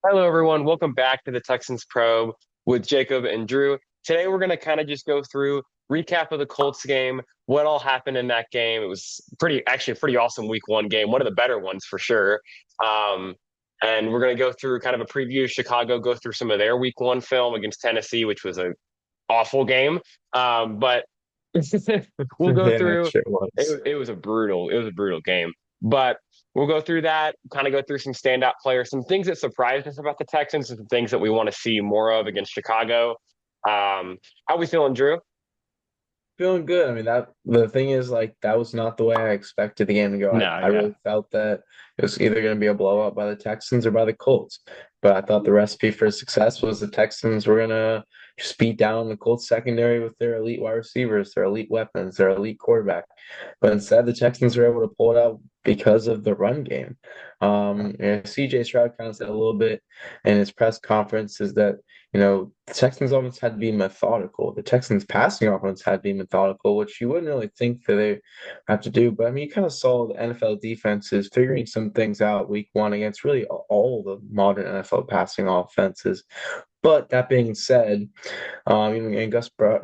Hello, everyone. Welcome back to the Texans Probe with Jacob and Drew. Today, we're going to kind of just go through recap of the Colts game, what all happened in that game. It was actually a pretty awesome week one game, one of the better ones for sure. Um, and we're going to go through kind of a preview of Chicago, go through some of their week one film against Tennessee, which was an awful game. But we'll go Yeah, it through. sure was. It was a brutal game. But we'll go through that, kind of go through some standout players, some things that surprised us about the Texans, and some things that we want to see more of against Chicago. How we feeling, Drew? Feeling good. I mean, that the thing is, like, that was not the way I expected the game to go. No, I yeah. really felt that it was either going to be a blowout by the Texans or by the Colts. But I thought the recipe for success was the Texans were going to just beat down the Colts secondary with their elite wide receivers, their elite weapons, their elite quarterback. But instead, the Texans were able to pull it out because of the run game. And CJ Stroud kind of said a little bit in his press conference is that the Texans offense had to be methodical. The Texans passing offense had to be methodical, which you wouldn't really think that they have to do. But I mean, you kind of saw the NFL defenses figuring some things out week one against really all the modern NFL passing offenses. But that being said, and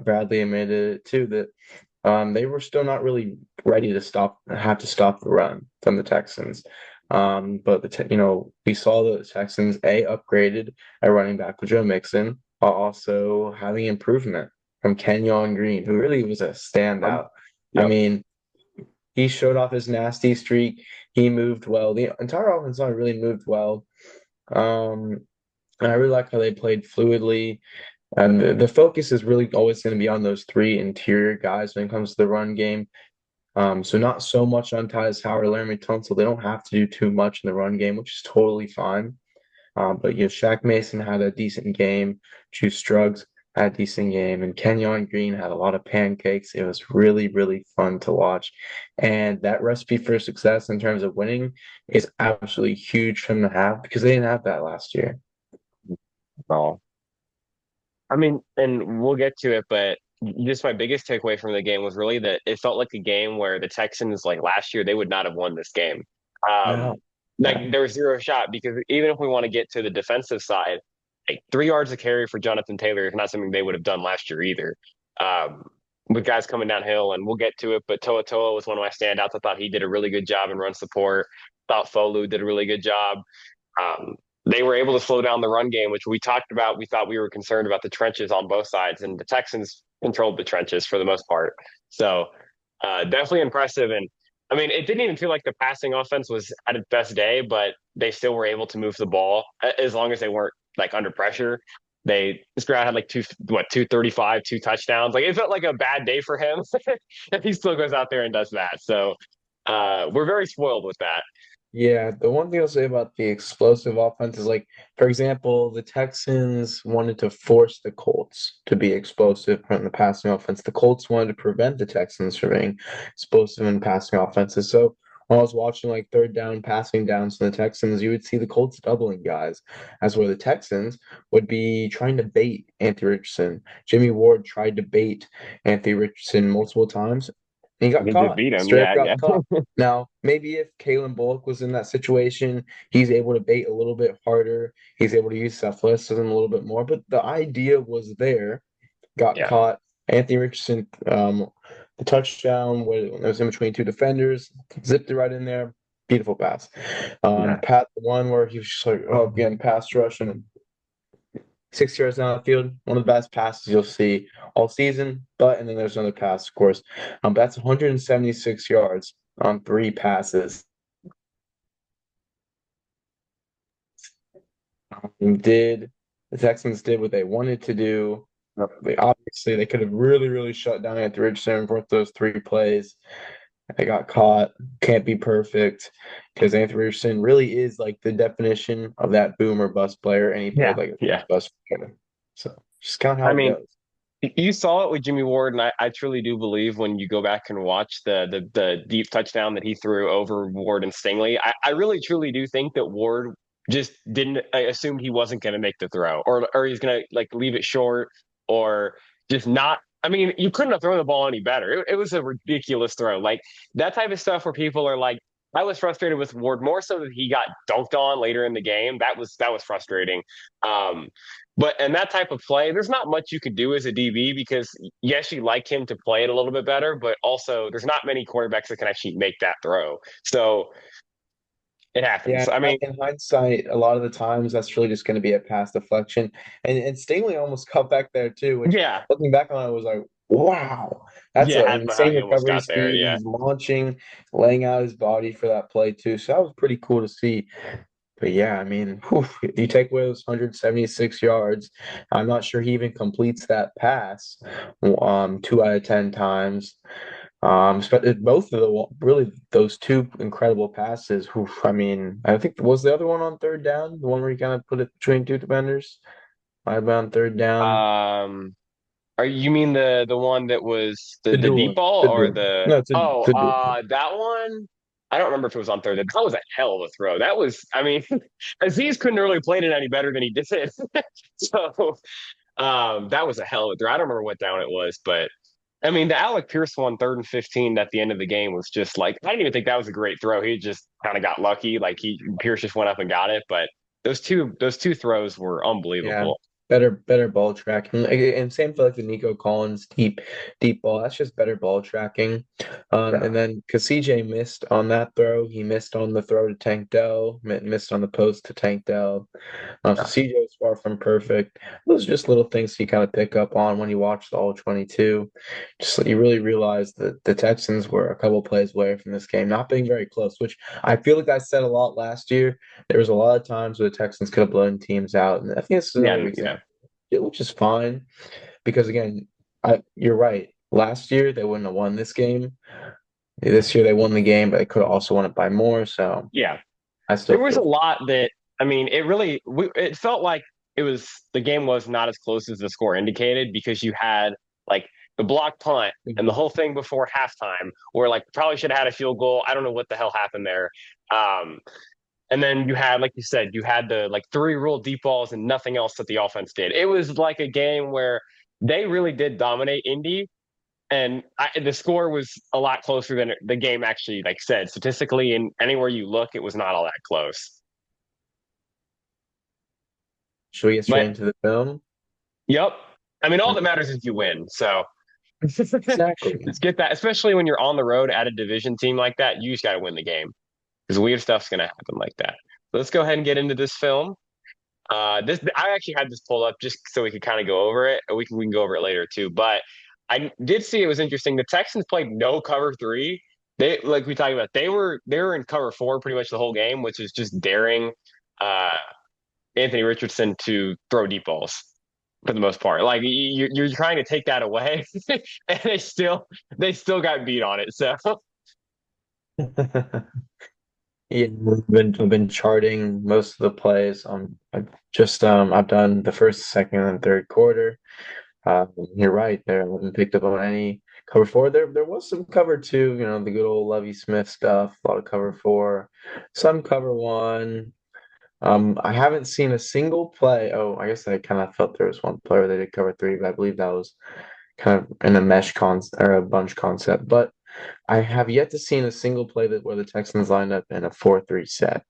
Bradley admitted it too that they were still not really ready to have to stop the run from the Texans. But we saw the Texans upgraded at running back with Joe Mixon, while also having improvement from Kenyon Green, who really was a Um, standout. I yep. mean, he showed off his nasty streak. He moved well. The entire offense line really moved well. Um, and I really like how they played fluidly. And the focus is really always going to be on those three interior guys when it comes to the run game. So not so much on Tyus Howard, Laramie Tunsil. They don't have to do too much in the run game, which is totally fine. But Shaq Mason had a decent game. Juice Struggs had a decent game, and Kenyon Green had a lot of pancakes. It was really, really fun to watch. And that recipe for success in terms of winning is absolutely huge for them to have because they didn't have that last year. Oh, I mean, and we'll get to it, but just my biggest takeaway from the game was really that it felt like a game where the Texans, like last year, they would not have won this game. Um, No, like no. there was zero shot because even if we want to get to the defensive side, like 3 yards of carry for Jonathan Taylor is not something they would have done last year either. Um, with guys coming downhill, and we'll get to it, but Toa Toa was one of my standouts. I thought he did a really good job in run support. Thought Folu did a really good job. Um, they were able to slow down the run game, which we talked about. We thought we were concerned about the trenches on both sides, and the Texans controlled the trenches for the most part. So definitely impressive. And I mean, it didn't even feel like the passing offense was at its best day, but they still were able to move the ball as long as they weren't like under pressure. Stroud had like 235, two touchdowns. Like it felt like a bad day for him, and he still goes out there and does that. So we're very spoiled with that. Yeah, the one thing I'll say about the explosive offense is like, for example, the Texans wanted to force the Colts to be explosive from the passing offense. The Colts wanted to prevent the Texans from being explosive in passing offenses. So when I was watching like third down passing downs from the Texans, you would see the Colts doubling guys, as where the Texans would be trying to bait Anthony Richardson. Jimmy Ward tried to bait Anthony Richardson multiple times. And he got He just caught, beat him. straight up Yeah, got yeah. caught. Now, maybe if Kalen Bullock was in that situation, he's able to bait a little bit harder. He's able to use athleticism a little bit more. But the idea was there. Got Yeah. caught. Anthony Richardson, the touchdown was in between two defenders, zipped it right in there. Beautiful pass. Yeah. The one where he was just like, oh, again, pass rush and 6 yards down the field, one of the best passes you'll see all season. But and then there's another pass, of course. That's 176 yards on three passes. Did the Texans did what they wanted to do. They could have really, really shut down Anthony Richardson for those three plays. They got caught. Can't be perfect because Anthony Richardson really is like the definition of that boom or bust player, and he played Yeah. like a Yeah. bust player. So just kind of I how it mean, goes. you saw it with Jimmy Ward, and I truly do believe when you go back and watch the deep touchdown that he threw over Ward and Stingley, I really truly do think that Ward just didn't I assumed he wasn't going to make the throw, or he's going to like leave it short, or just not. I mean, you couldn't have thrown the ball any better. It was a ridiculous throw, like that type of stuff where people are like, I was frustrated with Ward more so that he got dunked on later in the game. That was frustrating. Um, but in that type of play, there's not much you could do as a DB because yes, you like him to play it a little bit better, but also there's not many quarterbacks that can actually make that throw. So it Yeah, happens. I mean, in hindsight, a lot of the times that's really just going to be a pass deflection, and Stingley almost cut back there too. Which yeah, looking back on it was like, wow, that's yeah, an I don't know how insane he almost recovery got there. speed. Yeah, He's launching, laying out his body for that play too. So that was pretty cool to see. But yeah, I mean, whew, you take away those 176 yards. I'm not sure he even completes that pass, 2 out of 10 times. Both of the really those two incredible passes. Whew, I mean, I think was the other one on third down, the one where he kind of put it between two defenders. Might have been on third down. um, are you mean the one that was The the deep door, ball the or door. the No, it's oh a door. that one? I don't remember if it was on third. That was a hell of a throw. That was, I mean, Aziz couldn't really played it any better than he did. So that was a hell of a throw. I don't remember what down it was, but I mean the Alec Pierce one, 3rd and 15 at the end of the game was just like I didn't even think that was a great throw. He just kind of got lucky. Like he Pierce just went up and got it, but those two throws were Yeah, unbelievable. better ball tracking, and same for like the Nico Collins deep ball. That's just better ball tracking. And Yeah. then because CJ missed on that throw, he missed on the throw to Tank Dell, missed on the post to Tank Dell. So CJ was far from perfect. Those are just little things you kind of pick up on when you watch the All 22. Just you really realize that the Texans were a couple plays away from this game not being very close, which I feel like I said a lot last year. There was a lot of times where the Texans could have blown teams out, and I think this is another Yeah, example, yeah. which is fine because again, you're right. Last year they wouldn't have won this game. This year they won the game, but they could have also won it by more. So Yeah. I still There was a feel lot that I mean, it felt like the game was not as close as the score indicated because you had like the block punt and the Mhm. whole thing before halftime where like probably should have had a field goal. I don't know what the hell happened there. Um, and then you had, like you said, you had the like three real deep balls and nothing else that the offense did. It was like a game where they really did dominate Indy, and the score was a lot closer than the game actually like said statistically. And anywhere you look, it was not all that close. Should we get straight But into the film? yep, I mean, all that Okay. matters is you win. So Exactly. let's get that. Especially when you're on the road at a division team like that, you just got to win the game because weird stuff's gonna happen like that. So let's go ahead and get into this film. This I actually had this pulled up just so we could kind of go over it. We can go over it later too. But I did see it was interesting. The Texans played no cover three. They like we talked about. They were in cover four pretty much the whole game, which is just daring uh, Anthony Richardson to throw deep balls for the most part. Like you're trying to take that away, and they still got beat on it. So Yeah, I've been charting most of the plays. I've done the first, second, and third quarter. You're right there. I haven't picked up on any cover four. There was some cover two, the good old Lovey Smith stuff, a lot of cover four, some cover one. I haven't seen a single play. Oh, I guess I kind of felt there was one player that did cover three, but I believe that was kind of in a mesh concept or a bunch concept. But I have yet to see a single play that where the Texans lined up in a 4-3 set,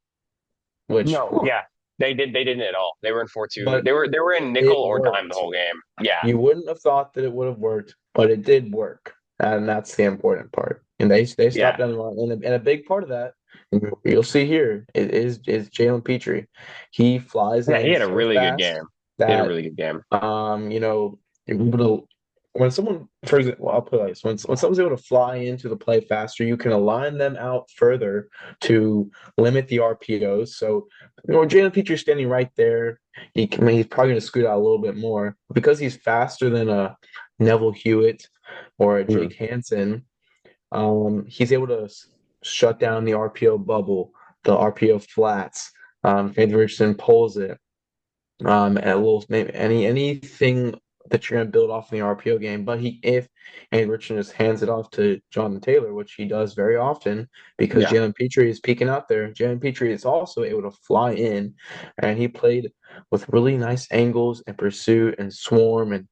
which, no, whew, yeah, they didn't at all. They were in 4-2. but They were in nickel it or dime the worked. whole game. Yeah, You wouldn't have thought that it would have worked, but it did work, and that's the important part. And they stopped yeah, down the run, and a big part of that you'll see here is Jalen Petrie. He flies yeah. He in had a so really good fast game. He had a that really good game. you're able to when someone, for example, well, I'll put it like this, when someone's able to fly into the play faster, you can align them out further to limit the RPOs. So, Jalen Petrie's standing right there. He's probably going to scoot out a little bit more because he's faster than a Neville Hewitt or a Mhm. Jake Hansen. He's able to shut down the RPO bubble, the RPO flats. Anthony Richardson pulls it. And a little maybe anything that you're going to build off in the RPO game. But if Andy Richardson just hands it off to Jonathan Taylor, which he does very often because Yeah, Jalen Petrie is peeking out there, Jalen Petrie is also able to fly in, and he played with really nice angles and pursuit and swarm, and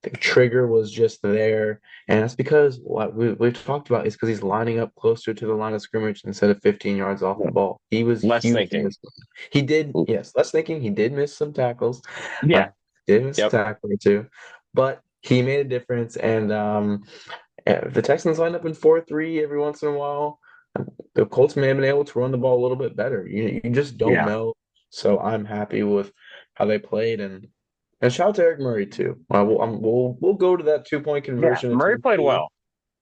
The trigger was just there, and that's because what we've talked about is because he's lining up closer to the line of scrimmage instead of 15 yards off the ball. He was Less huge in thinking. this one. He did, yes, less thinking. He did miss some tackles. Uh, Yeah. did miss a Yep. tackle or two, but he made a difference. And the Texans lined up in 4-3 every once in a while. The Colts may have been able to run the ball a little bit better. You just don't Yeah. know. So I'm happy with how they played, and shout out to Eric Murray too. We'll go to that 2 point Yeah. conversion Murray attempt played too. well.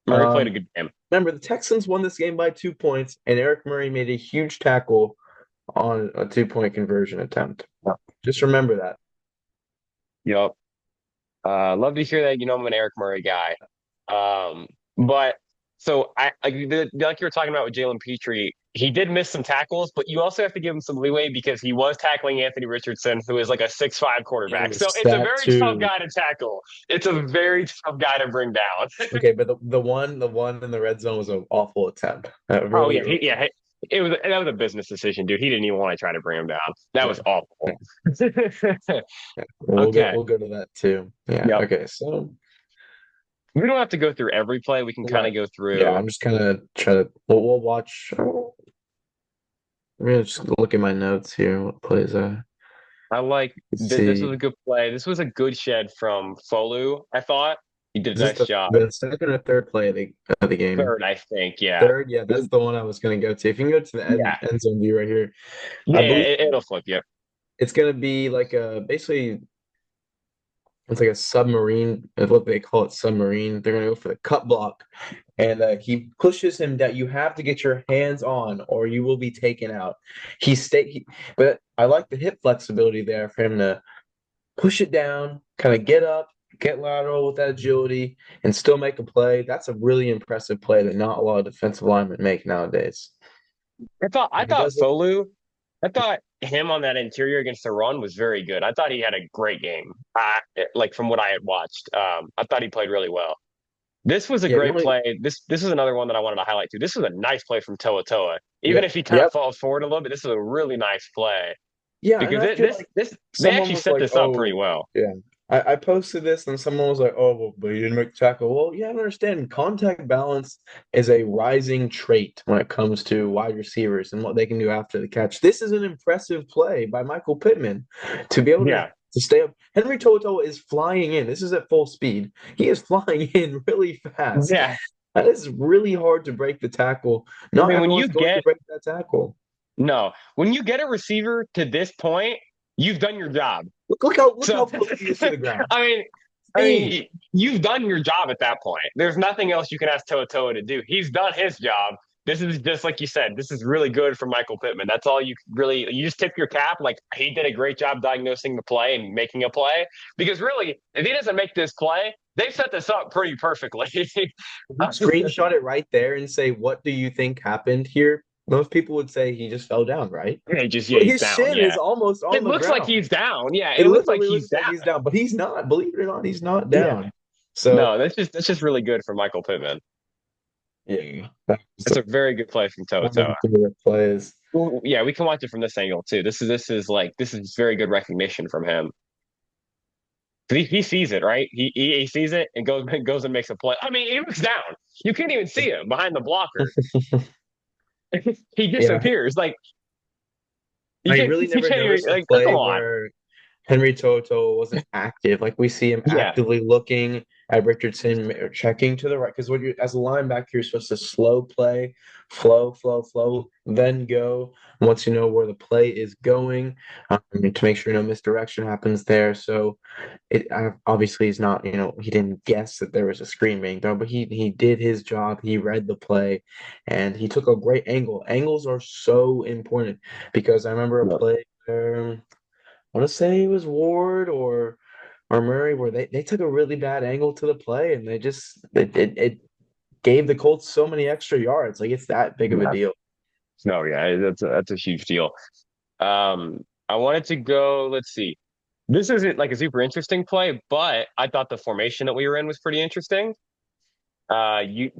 Murray played a Um, good game. remember the Texans won this game by 2 points, and Eric Murray made a huge tackle on a 2 point conversion attempt. Just remember that. Yep. Love to hear that. I'm an Eric Murray guy. But so I like you were talking about with Jalen Petrie, he did miss some tackles, but you also have to give him some leeway because he was tackling Anthony Richardson, who is like a 6'5" quarterback. So Yes, it's a that very tough too. guy to tackle. It's a very tough guy to bring down. Okay, but the one in the red zone was an awful attempt. Oh Really, yeah, really. that was a business decision, dude. He didn't even want to try to bring him down. That Yeah. was awful. Yeah. We'll go Okay. we'll go to that too. Yeah. Yep. Okay. So We don't have to go through every play. We can kind right. of go Yeah, through. I'm just gonna try to we'll watch. I'm gonna just look at my notes here. What plays I like let's this was see. a good play. This was a good shed from Folu, I thought. He did a Is this nice the job. the second or third play of the game? Third, I think. Yeah. Third, yeah, that's the one I was gonna go to. If you can go to the end, Yeah. end zone view right here, Yeah, I believe it'll flip you. it's gonna be like a basically it's like a submarine, is what they call it, submarine. They're gonna go for the cut block, and he pushes him that you have to get your hands on, or you will be taken out. But I like the hip flexibility there for him to push it down, kind of get up, get lateral with that agility, and still make a play. That's a really impressive play that not a lot of defensive linemen make nowadays. I And he thought does it. Folu, I thought him on that interior against the run was very good. I thought he had a great game. Like from what I had watched. I thought he played really well. This was a Yeah, the great only play. This is another one that I wanted to highlight too. This was a nice play from Toa Toa. Even yep, if he kind of yep, falls forward a little bit, this is a really nice play yeah, and because I feel like they someone actually was set like, this up pretty "Oh, well. yeah." I posted this, and someone was like, "Oh, well, but you didn't make the tackle." Well, yeah, I understand. Contact balance is a rising trait when it comes to wide receivers and what they can do after the catch. This is an impressive play by Michael Pittman to be able Yeah. to stay up. Henry Toto is flying in. This is at full speed. He is flying in really fast. Yeah. That is really hard to break the tackle. I Not mean, everyone's going to break that tackle. when you get a receiver to this point, you've done your job. Look how So, close he is to the ground. I mean, Speed. you've done your job at that point. There's nothing else you can ask Toa Toa to do. He's done his job. This is just like you said. This is really good for Michael Pittman. That's all you just tip your cap. Like he did a great job diagnosing the play and making a play. Because really, if he doesn't make this play, they've set this up pretty perfectly. Screenshot it right there and say, "What do you think happened here?" Most people would say he just fell down, right? Yeah, But he's his down. shin is Yeah, almost on it the looks like ground. he's down. Yeah, It it looks like literally he's looks down. like he's down, but he's not. Believe it or not, he's not Yeah, down. no, So, that's just really good for Michael Pittman. yeah, that was It's a very good play from one of Toto. my favorite plays. Well, yeah, we can watch it from this angle too. This is very good recognition from him. He sees it, right? He sees it and goes and makes a play. I mean, he looks down. You can't even see him behind the blocker. He Yeah, disappears. Like you I can't really you never can't even noticed a like come play on. where Henry Toto wasn't active. Like we see him Yeah. actively looking at Richardson or checking to the right. Because when you as a linebacker, you're supposed to slow play, flow, flow, flow, then go once you know where the play is going, to make sure no misdirection happens there. So obviously he's not, he didn't guess that there was a screen being thrown, but he did his job. He read the play, and he took a great angle. Angles are so important because I remember a No. play where I want to say it was Ward or Murray where they took a really bad angle to the play and they just it gave the Colts so many extra yards. Like it's that big of a Yeah. deal. No, yeah, that's a huge deal. I wanted to go, let's see. This isn't like a super interesting play, but I thought the formation that we were in was pretty interesting. They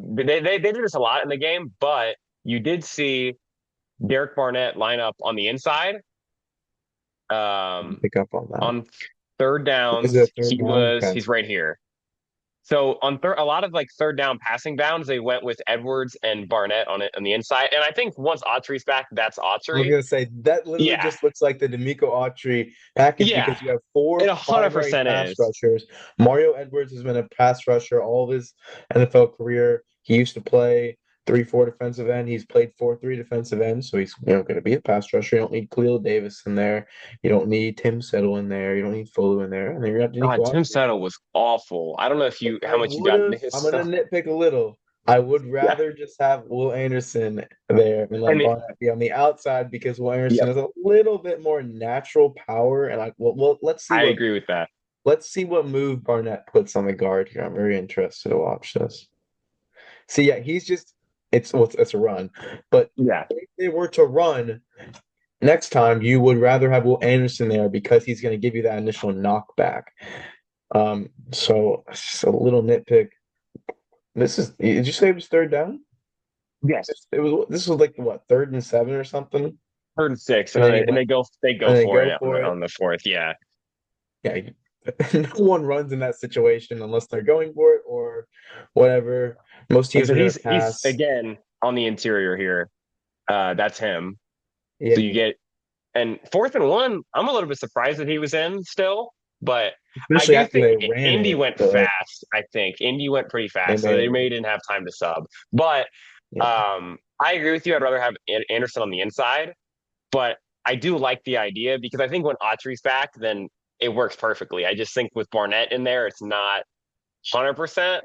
did this a lot in the game, but you did see Derek Barnett line up on the inside. Didn't Um, pick up on that. on third Is it downs, a third down? Okay. he's right here. So on a lot of like third down passing downs, they went with Edwards and Barnett on it on the inside. And I think once Autry's back, that's I was Autry. gonna say that literally Yeah, just looks like the D'Amico Autry package yeah, because you have it four primary 100% pass is. rushers. Mario Edwards has been a pass rusher all of his NFL career. He used to play 3-4 defensive end. He's played 4-3 defensive end, so he's going to be a pass rusher. You don't need Khalil Davis in there. You don't need Tim Settle in there. You don't need Folu in there. And then you got God, D'Amico Tim Autry. Settle was awful. I don't know if you I how much you would got into have. his I'm gonna stuff. nitpick a little. I would Yeah, rather just have Will Anderson there and let and Barnett be on the outside because Will Anderson yep, has a little bit more natural power. And let's see I what agree with that. move Barnett puts on the guard here. I'm very interested to watch this. See, yeah, he's just it's a run, but Yeah, if they were to run next time, you would rather have Will Anderson there because he's going to give you that initial knockback. So it's just a little nitpick. Did you say it was third down? yes, This was like what, 3rd and 7 or something? third and six, And then he and went they go and they for go it for it. on the fourth. Yeah, Yeah, no one runs in that situation unless they're going for it or whatever. Most and teams so are gonna he's pass. again on the interior here. That's him. So you Yeah, get and fourth and one. I'm a little bit surprised that he was in still, but I especially do after think they ran Indy it, went but fast. I think Indy went pretty they fast, so may they have. may didn't have time to sub. But Yeah. I agree with you. I'd rather have Anderson on the inside, but I do like the idea because I think when Autry's back, then it works perfectly. I just think with Barnett in there, it's not 100%.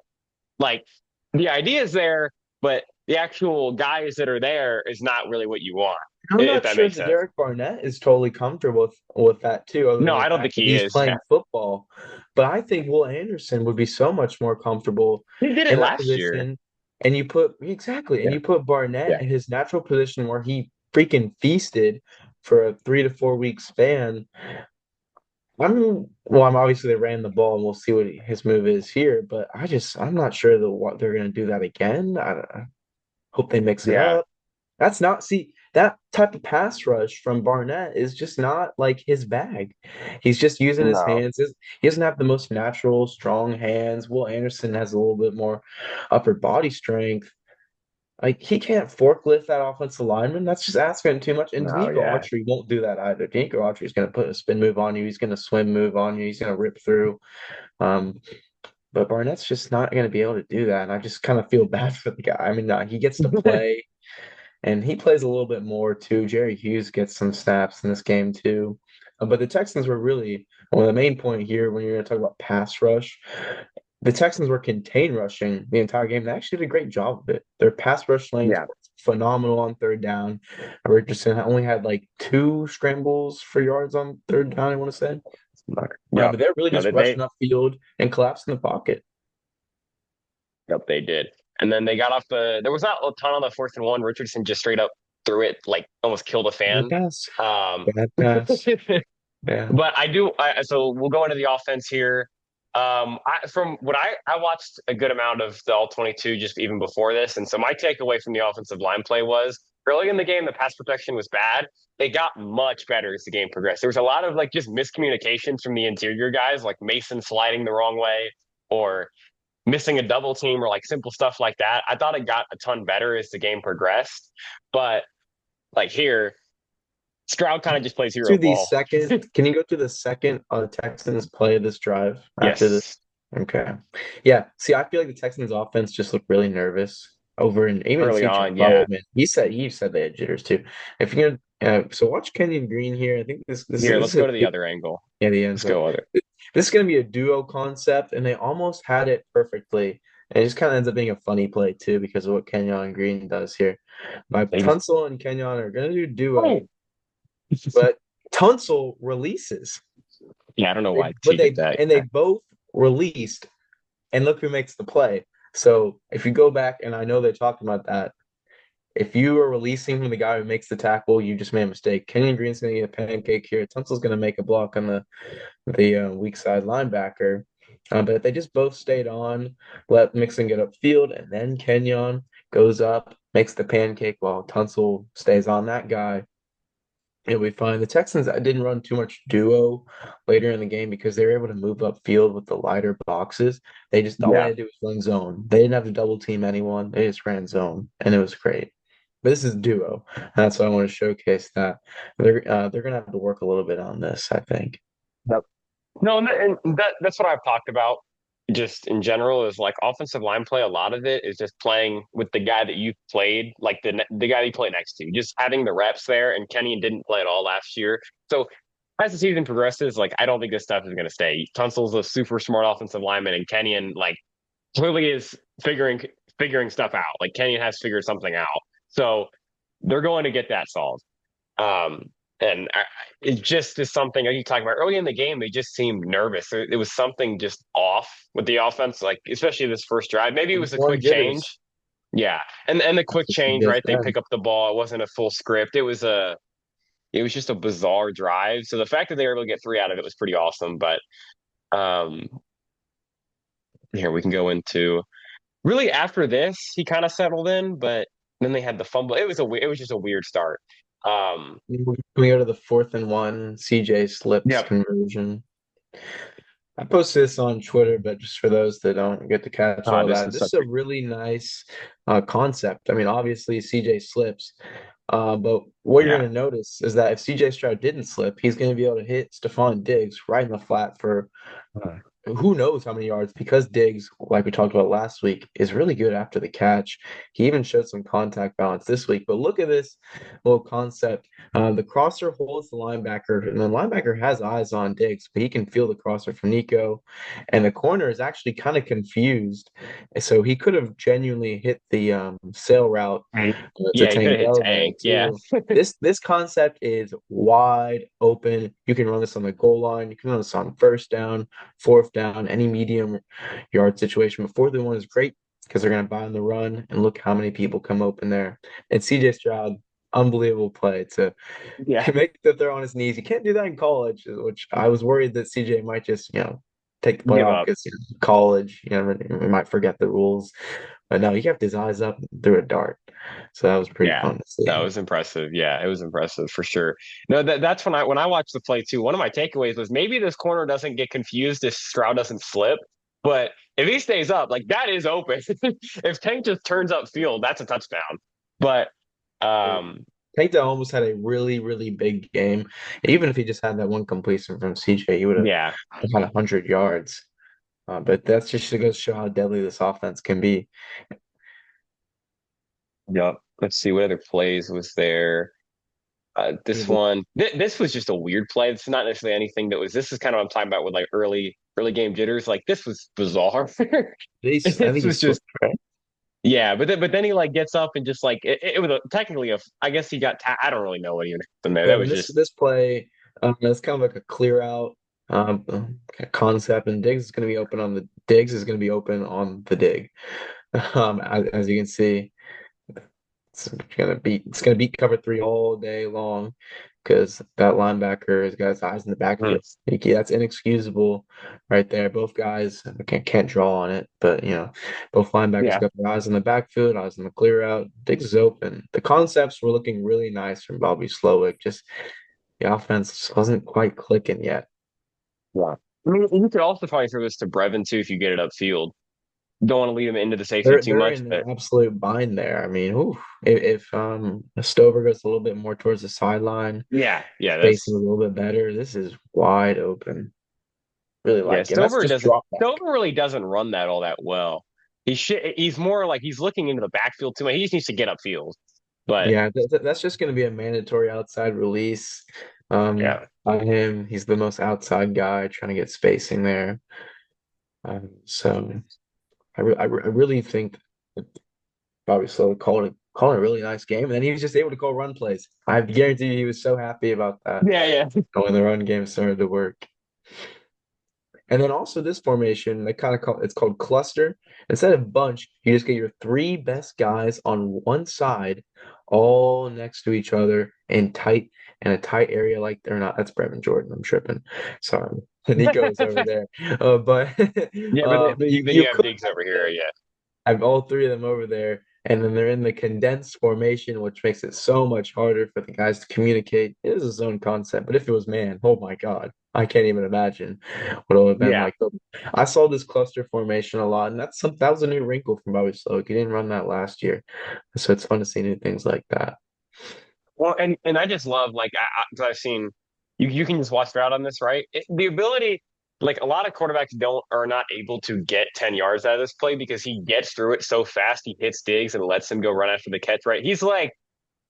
Like the idea is there, but the actual guys that are there is not really what you want, I'm if not that sure makes that sense. Derek Barnett is totally comfortable with that too, other No, than the I don't think fact that he he's is. Yeah. playing football. But I think Will Anderson would be so much more comfortable He did it in that last year. position. And you put exactly, and Yeah. you put Barnett Yeah. in his natural position where he freaking feasted for a 3 to 4 week span. I'm obviously they ran the ball, and we'll see what his move is here. But I'm not sure what they're going to do that again. I hope they mix it Yeah. up. That's not, see, that type of pass rush from Barnett is just not like his bag. He's just using his No. hands. He doesn't have the most natural, strong hands. Will Anderson has a little bit more upper body strength. Like he can't forklift that offensive lineman. That's just asking too much. And No. Denico Yeah. Autry won't do that either. Denico Autry is going to put a spin move on you. He's going to swim move on you. He's going to rip through. Um, but Barnett's just not going to be able to do that. And I just kind of feel bad for the guy. I mean, he gets to play. And he plays a little bit more too. Jerry Hughes gets some snaps in this game too. But the Texans were really well, the main point here when you're going to talk about pass rush. The Texans were contain rushing the entire game. They actually did a great job of it. Their pass rush lanes Yeah. were phenomenal on third down. Richardson only had like 2 scrambles for yards on third down, I want to say. Yep. But they're really No, just rushing upfield and collapsing the pocket. yep, they did. And then they got off there was not a ton on the fourth and one. Richardson just straight up threw it, like almost killed a Bad fan. pass. Um, Bad pass. Yeah. But so we'll go into the offense here. From what I watched a good amount of the all 22 just even before this. And so my takeaway from the offensive line play was early in the game, the pass protection was bad. It got much better as the game progressed. There was a lot of like just miscommunications from the interior guys, like Mason sliding the wrong way or missing a double team or like simple stuff like that. I thought it got a ton better as the game progressed. But like here, Stroud kind of just plays hero To the ball. second, can you go to the second Texans play of this drive after this? Yes. Okay. Yeah. See, I feel like the Texans offense just looked really nervous over and even Early CJ on, yeah. Bowen. He said they had jitters too. If you're so watch Kenyon Green here. I think Here, this let's is go to the other angle. yeah, the end Let's zone. go with it. This is gonna be a duo concept, and they almost had it perfectly. And it just kind of ends up being a funny play too because of what Kenyon Green does here. My They just Tunsil and Kenyon are gonna do duo, oh. but Tunsil releases. Yeah, I don't know They, why but he did they that. and they both released, and look who makes the play. So if you go back, and I know they talked about that, if you are releasing from the guy who makes the tackle, you just made a mistake. Kenyon Green's going to get a pancake here. Tunsil's going to make a block on the weak side linebacker. But if they just both stayed on, let Mixon get upfield, and then Kenyon goes up, makes the pancake while Tunsil stays on that guy. It'll be fine. The Texans I didn't run too much duo later in the game because they were able to move upfield with the lighter boxes. They just all they Yeah. had to do was run zone. They didn't have to double team anyone. They just ran zone, and it was great. But this is duo. That's why I want to showcase that they're gonna have to work a little bit on this, I think. Yep. No, and that's what I've talked about just in general is like offensive line play. A lot of it is just playing with the guy that you played, like the guy that you play next to, just having the reps there. And Kenyon didn't play at all last year. So as the season progresses, like I don't think this stuff is going to stay. Tunsil's a super smart offensive lineman, and Kenyon like clearly is figuring stuff out. Like Kenyon has figured something out. So they're going to get that solved. Um, and it just is something like you talking about early in the game. They just seemed nervous. It was something just off with the offense, like especially this first drive. Maybe it was a One quick change. jitters. Yeah, and the quick That's what change, gets right? They them. pick up the ball. It wasn't a full script. It was just a bizarre drive. So the fact that they were able to get three out of it was pretty awesome. But um, here we can go into really after this, he kind of settled in, but then they had the fumble. It was just a weird start. Um, We go to the 4th and 1. CJ slips yep. conversion. I posted this on Twitter, but just for those that don't get to catch all This that, was this such is a really nice concept. I mean, obviously CJ slips, but what you're yeah. going to notice is that if CJ Stroud didn't slip, he's going to be able to hit Stephon Diggs right in the flat for who knows how many yards because Diggs, like we talked about last week, is really good after the catch. He even showed some contact balance this week. But look at this little concept. The crosser holds the linebacker, and the linebacker has eyes on Diggs, but he can feel the crosser from Nico. And the corner is actually kind of confused. So he could have genuinely hit the sail route to Yeah, he could have hit Tango there Tank. Yeah. too. This concept is wide open. You can run this on the goal line. You can run this on first down, fourth down, any medium yard situation. But 4th and 1 is great because they're going to buy on the run and look how many people come open there. And CJ Stroud, unbelievable play to Yeah. make the throw on his knees. You can't do that in college, which I was worried that CJ might just, take the play Give off up. because college, we might forget the rules. But no, he kept his eyes up and threw a dart. So that was pretty Yeah. fun to That see. was impressive. Yeah, it was impressive for sure. No, that's when I watched the play too. One of my takeaways was maybe this corner doesn't get confused if Stroud doesn't slip, but if he stays up, like that is open. If Tank just turns up field, that's a touchdown. But um Tank Dell almost had a really, really big game. Even if he just had that one completion from CJ, he would have yeah. had 100 yards. But that's just to go show how deadly this offense can be. Yep. Let's see what other plays was there. This one, this was just a weird play. It's not necessarily anything that was. This is kind of what I'm talking about with like early game jitters. Like this was bizarre. I think This he was just slipped, right? yeah. But then he like gets up and just like it was technically a. I guess he got. I don't really know what even happened there. Yeah, That and was this just this play, it's kind of like a clear out concept, and Diggs is going to be open on the dig. As you can see, it's gonna beat cover three all day long because that linebacker has got his eyes in the hmm, backfield. That's inexcusable right there. Both guys can't draw on it, but both linebackers yeah. got their eyes in the backfield, eyes in the clear out. Diggs is open. The concepts were looking really nice from Bobby Slowick. Just the offense wasn't quite clicking yet. Yeah. I mean, you could also probably throw this to Brevin too if you get it upfield. Don't want to lead him into the safety too They're much, in an but absolute bind there. I mean, if Stover goes a little bit more towards the sideline, yeah, spacing a that's little bit better, this is wide open. Really yeah. like it. And that's just drop back. Stover really doesn't run that all that well. He's more like he's looking into the backfield too much. He just needs to get upfield. But Yeah, that's just going to be a mandatory outside release yeah, by him. He's the most outside guy trying to get spacing there. So I really think that Bobby Slow called a really nice game, and then he was just able to call run plays. I guarantee you he was so happy about that yeah. when the run game started to work. And then also this formation, they kind of call it's called cluster. Instead of bunch, you just get your three best guys on one side, all next to each other in a tight area like they're not. That's Brevin Jordan. I'm tripping. Sorry. Nico is over there. But Yeah, but you then you have could Diggs over here. Yeah, have all three of them over there. and then they're in the condensed formation, which makes it so much harder for the guys to communicate. It is a zone concept, but if it was man, oh my God, I can't even imagine what it would have been Yeah. like. I saw this cluster formation a lot, and that was a new wrinkle from Bobby Sloak. He didn't run that last year, so it's fun to see new things like that. Well, and I just love like 'cause I've seen you can just watch route on this, right? The ability, like a lot of quarterbacks don't are not able to get 10 yards out of this play because he gets through it so fast. He hits Diggs and lets him go run after the catch, right? He's like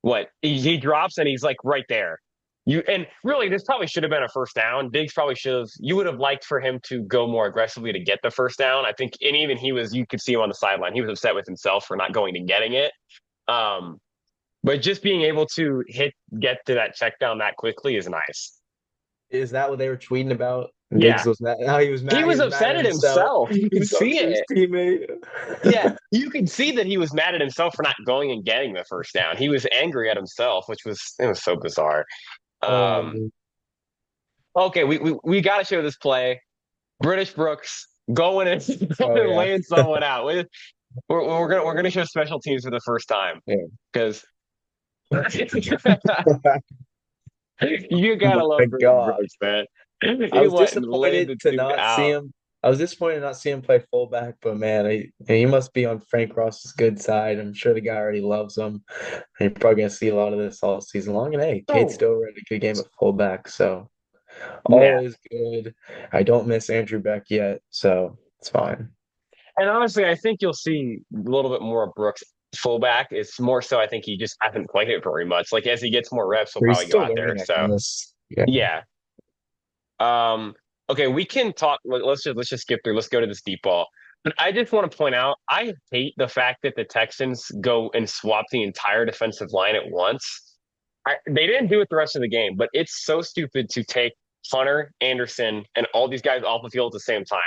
what he drops and he's like right there. You and really this probably should have been a first down. Diggs probably should have you would have liked for him to go more aggressively to get the first down. I think and even he was you could see him on the sideline. He was upset with himself for not going and getting it. Um but just being able to get to that check down that quickly is nice. Is that what they were tweeting about? Diggs Yeah. was mad. How he was He mad. He was was mad upset at at himself. himself. You He could was talking see to his it. teammate. Yeah. You could see that he was mad at himself for not going and getting the first down. He was angry at himself, which was it was so bizarre. Um, Um, okay, we gotta show this play. British Brooks going and, oh and yeah, laying someone out. We're gonna show special teams for the first time yeah. because you Oh gotta my love British God. Brooks, man. I He was went and laid disappointed the to dude not see out. him. I was disappointed to not see him play fullback, but man, he must be on Frank Ross's good side. I'm sure the guy already loves him. And you're probably gonna see a lot of this all season long. And hey, Cade Oh, still ran a good game at fullback, so yeah. all is good. I don't miss Andrew Beck yet, so it's fine. And honestly, I think you'll see a little bit more of Brooks fullback. It's more so I think he just hasn't played it very much. Like as he gets more reps, he'll But he's probably go still out there. learning, I So guess. Yeah. yeah. Okay, we can talk. Let's just skip through. Let's go to this deep ball. But I just want to point out, I hate the fact that the Texans go and swap the entire defensive line at once. They didn't do it the rest of the game, but it's so stupid to take Hunter, Anderson, and all these guys off the field at the same time.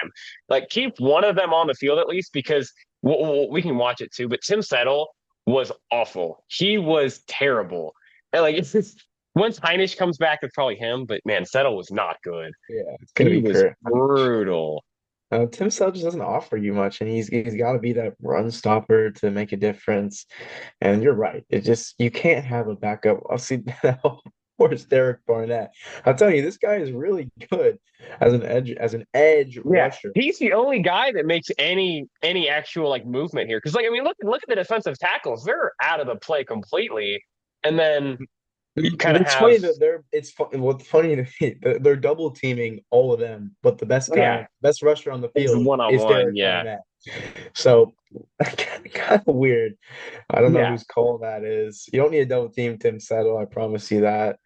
Like, keep one of them on the field at least because we can watch it too. But Tim Settle was awful. He was terrible. And like, it's just once Heinisch comes back, it's probably him. But man, Settle was not good. Yeah, it's gonna He be was Kurt. brutal. Tim Sale just doesn't offer you much, and he's got to be that run stopper to make a difference. And you're right. It just you can't have a backup. I'll see now. Where's Derek Barnett? I'll tell you, this guy is really good as an edge Yeah, rusher. he's the only guy that makes any actual like movement here. Because like I mean, look at the defensive tackles; they're out of the play completely. And then you kind of It's funny have that what's funny to me they're double teaming all of them, but the yeah, best rusher on the it's field one on is one. Derek Yeah, Barnett. So kind of weird. I don't know yeah, whose call that is. You don't need a double team Tim Settle, I promise you that.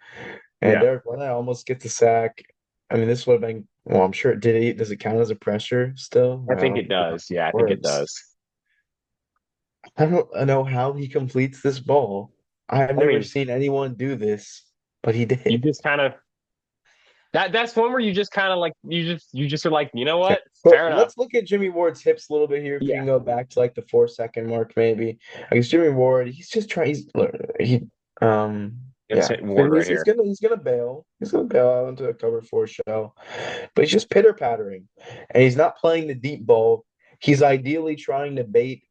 And yeah. Derek Barnett almost gets a sack. I mean, this would have been well, I'm sure does it count as a pressure still? I I think don't it know how does. Yeah, I it think it works. does. I don't know how he completes this ball. I've I never mean, seen anyone do this, but he you did. just kind of that's one where you just kind of like you just are like, you know Okay. what? But Fair enough. let's look at Jimmy Ward's hips a little bit here. If you Yeah, can go back to like the 4 second mark, maybe. I guess Jimmy Ward, he's just trying. He it's yeah. hit Ward right here. He's gonna bail. He's gonna bail out into a cover four shell, but he's just pitter pattering, and he's not playing the deep ball. He's ideally trying to bait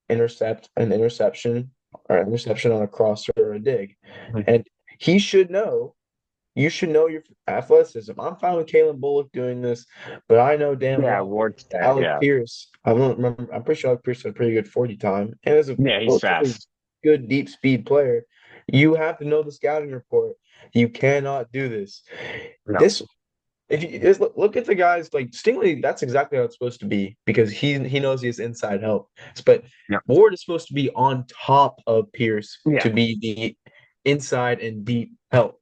intercept an interception or an interception on a crosser or a dig, and he should know. You should know your athleticism. I'm fine with Kalen Bullock doing this, but I know damn Yeah, well Ward. Alec Yeah, Pierce. I don't remember. I'm pretty sure Alec Pierce had a pretty good 40 time and is a yeah, he's relatively fast. good deep speed player. You have to know the scouting report. You cannot do this. No. This if you just look at the guys like Stingley, that's exactly how it's supposed to be because he knows he has inside help. But Yeah. Ward is supposed to be on top of Pierce Yeah. to be the inside and deep help.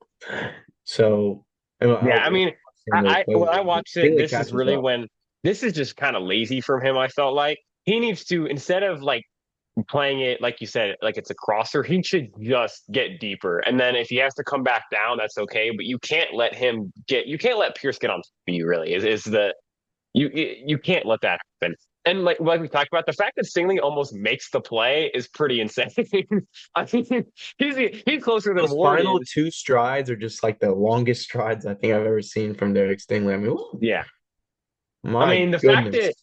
So Yeah, I mean, I when I watched it, Stingley this is catches really well. when this is just kind of lazy from him. I felt like he needs to instead of like playing it like you said, like it's a crosser, he should just get deeper. And then if he has to come back down, that's okay. But you can't let Pierce get on you. Really, is the you can't let that happen. And like we talked about, the fact that Stingley almost makes the play is pretty insane. I mean, he's closer than Those Ward final is. two strides are just like the longest strides I think I've ever seen from Derek Stingley. I mean, ooh, Yeah, I my mean the fact goodness. that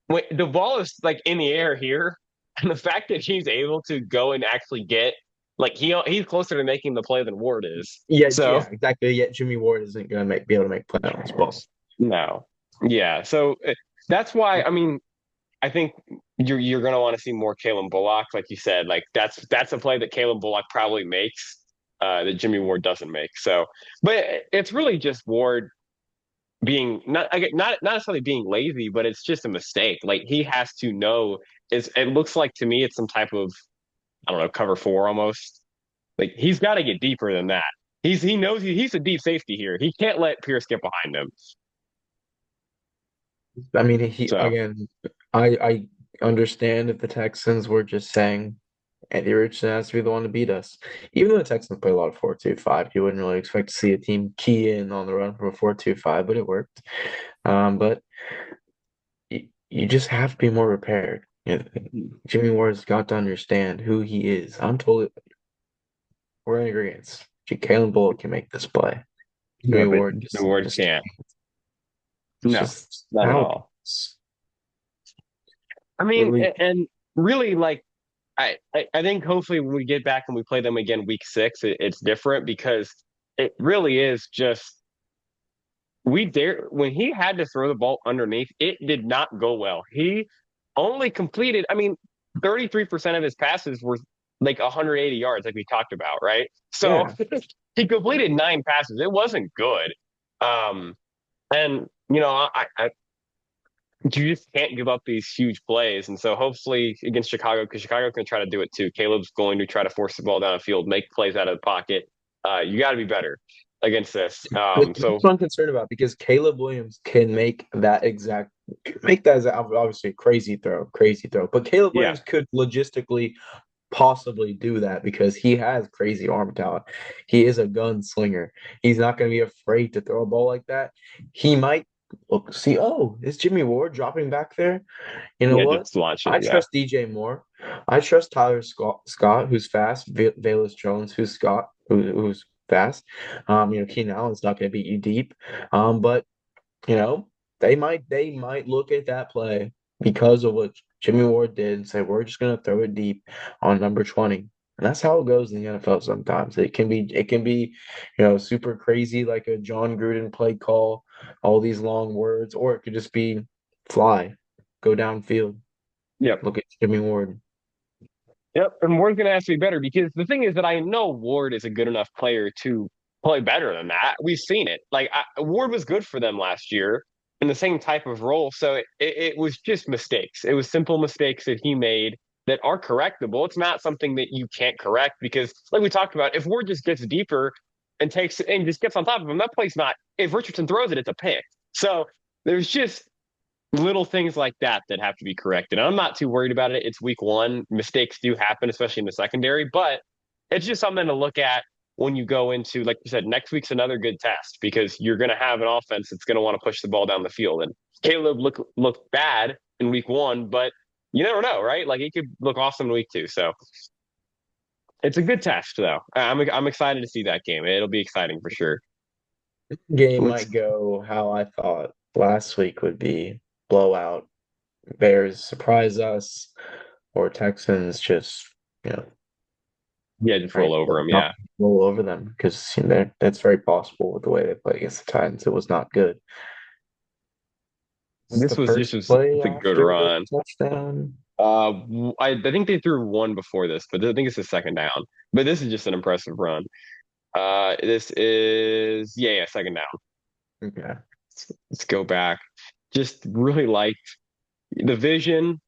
when the ball is like in the air here, And the fact that he's able to go and actually get like he's closer to making the play than Ward is. Yeah, So yeah, exactly. Yet Jimmy Ward isn't going to be able to make play on this ball. no, yeah. So that's why I mean I think you're gonna want to see more Kalen Bullock, like you said. Like that's a play that Kalen Bullock probably makes that Jimmy Ward doesn't make. So, but it's really just Ward being not necessarily being lazy, but it's just a mistake. Like he has to know is it looks like to me it's some type of I don't know cover four almost. Like he's got to get deeper than that. He knows he's a deep safety here. He can't let Pierce get behind him. I mean, he So again, I understand if the Texans were just saying Andy Richardson has to be the one to beat us. Even though the Texans play a lot of 4-2-5, you wouldn't really expect to see a team key in on the run from a 4-2-5, but it worked. But you just have to be more prepared. Jimmy Ward's got to understand who he is. We're in agreement. Kalen Bullock can make this play. yeah, Jimmy but Ward Jimmy Ward just can't. it's No, just not at how it all. is. I What do mean, we and really like I think hopefully when we get back and we play them again week six, it's different because it really is just we dare when he had to throw the ball underneath, it did not go well. He only completed, I mean, 33% of his passes were like 180 yards, like we talked about, right? So Yeah. he completed nine passes. It wasn't good. Um, and you know, you just can't give up these huge plays. And so hopefully against Chicago, because Chicago can try to do it too. Caleb's going to try to force the ball down the field, make plays out of the pocket. You got to be better against this. That's what I'm concerned about because Caleb Williams can make that as obviously a crazy throw. But Caleb yeah, Williams could logistically possibly do that because he has crazy arm talent. He is a gunslinger. He's not going to be afraid to throw a ball like that. He might look, see, oh, is Jimmy Ward dropping back there? You know yeah, what? just launch it. I Yeah, trust DJ more. I trust Tyler Scott, who's fast. Valus Jones, who's fast. Keenan Allen's not going to beat you deep. But you know, they might look at that play because of what Jimmy Ward did and say, we're just gonna throw it deep on number 20. And that's how it goes in the NFL sometimes. It can be, super crazy like a John Gruden play call, all these long words, or it could just be fly, go downfield, yep. look at Jimmy Ward. Yep, and Ward's going to have to be better because the thing is that I know Ward is a good enough player to play better than that. We've seen it. Like Ward was good for them last year in the same type of role, so it was just mistakes. It was simple mistakes that he made that are correctable. It's not something that you can't correct because, like we talked about, if Ward just gets deeper and takes and just gets on top of him, that play's not. If Richardson throws it, it's a pick. So there's just little things like that that have to be corrected. And I'm not too worried about it. It's week one. Mistakes do happen, especially in the secondary, but it's just something to look at when you go into, like you said, next week's another good test because you're going to have an offense that's going to want to push the ball down the field. And Caleb looked bad in week one, but you never know, right? Like he could look awesome in week two. So it's a good test, though. I'm excited to see that game. It'll be exciting for sure. Game Let's might go how I thought last week would be blowout. Bears surprise us, or Texans just, you know, yeah, just right, roll over them. not Yeah. roll over them because that's very possible with the way they play against the Titans. It was not good. It's This the was first just play a good after the run. touchdown. I think they threw one before this, but I think it's the second down. But this is just an impressive run. This is yeah, second down. Okay. Let's go back. Just really liked the vision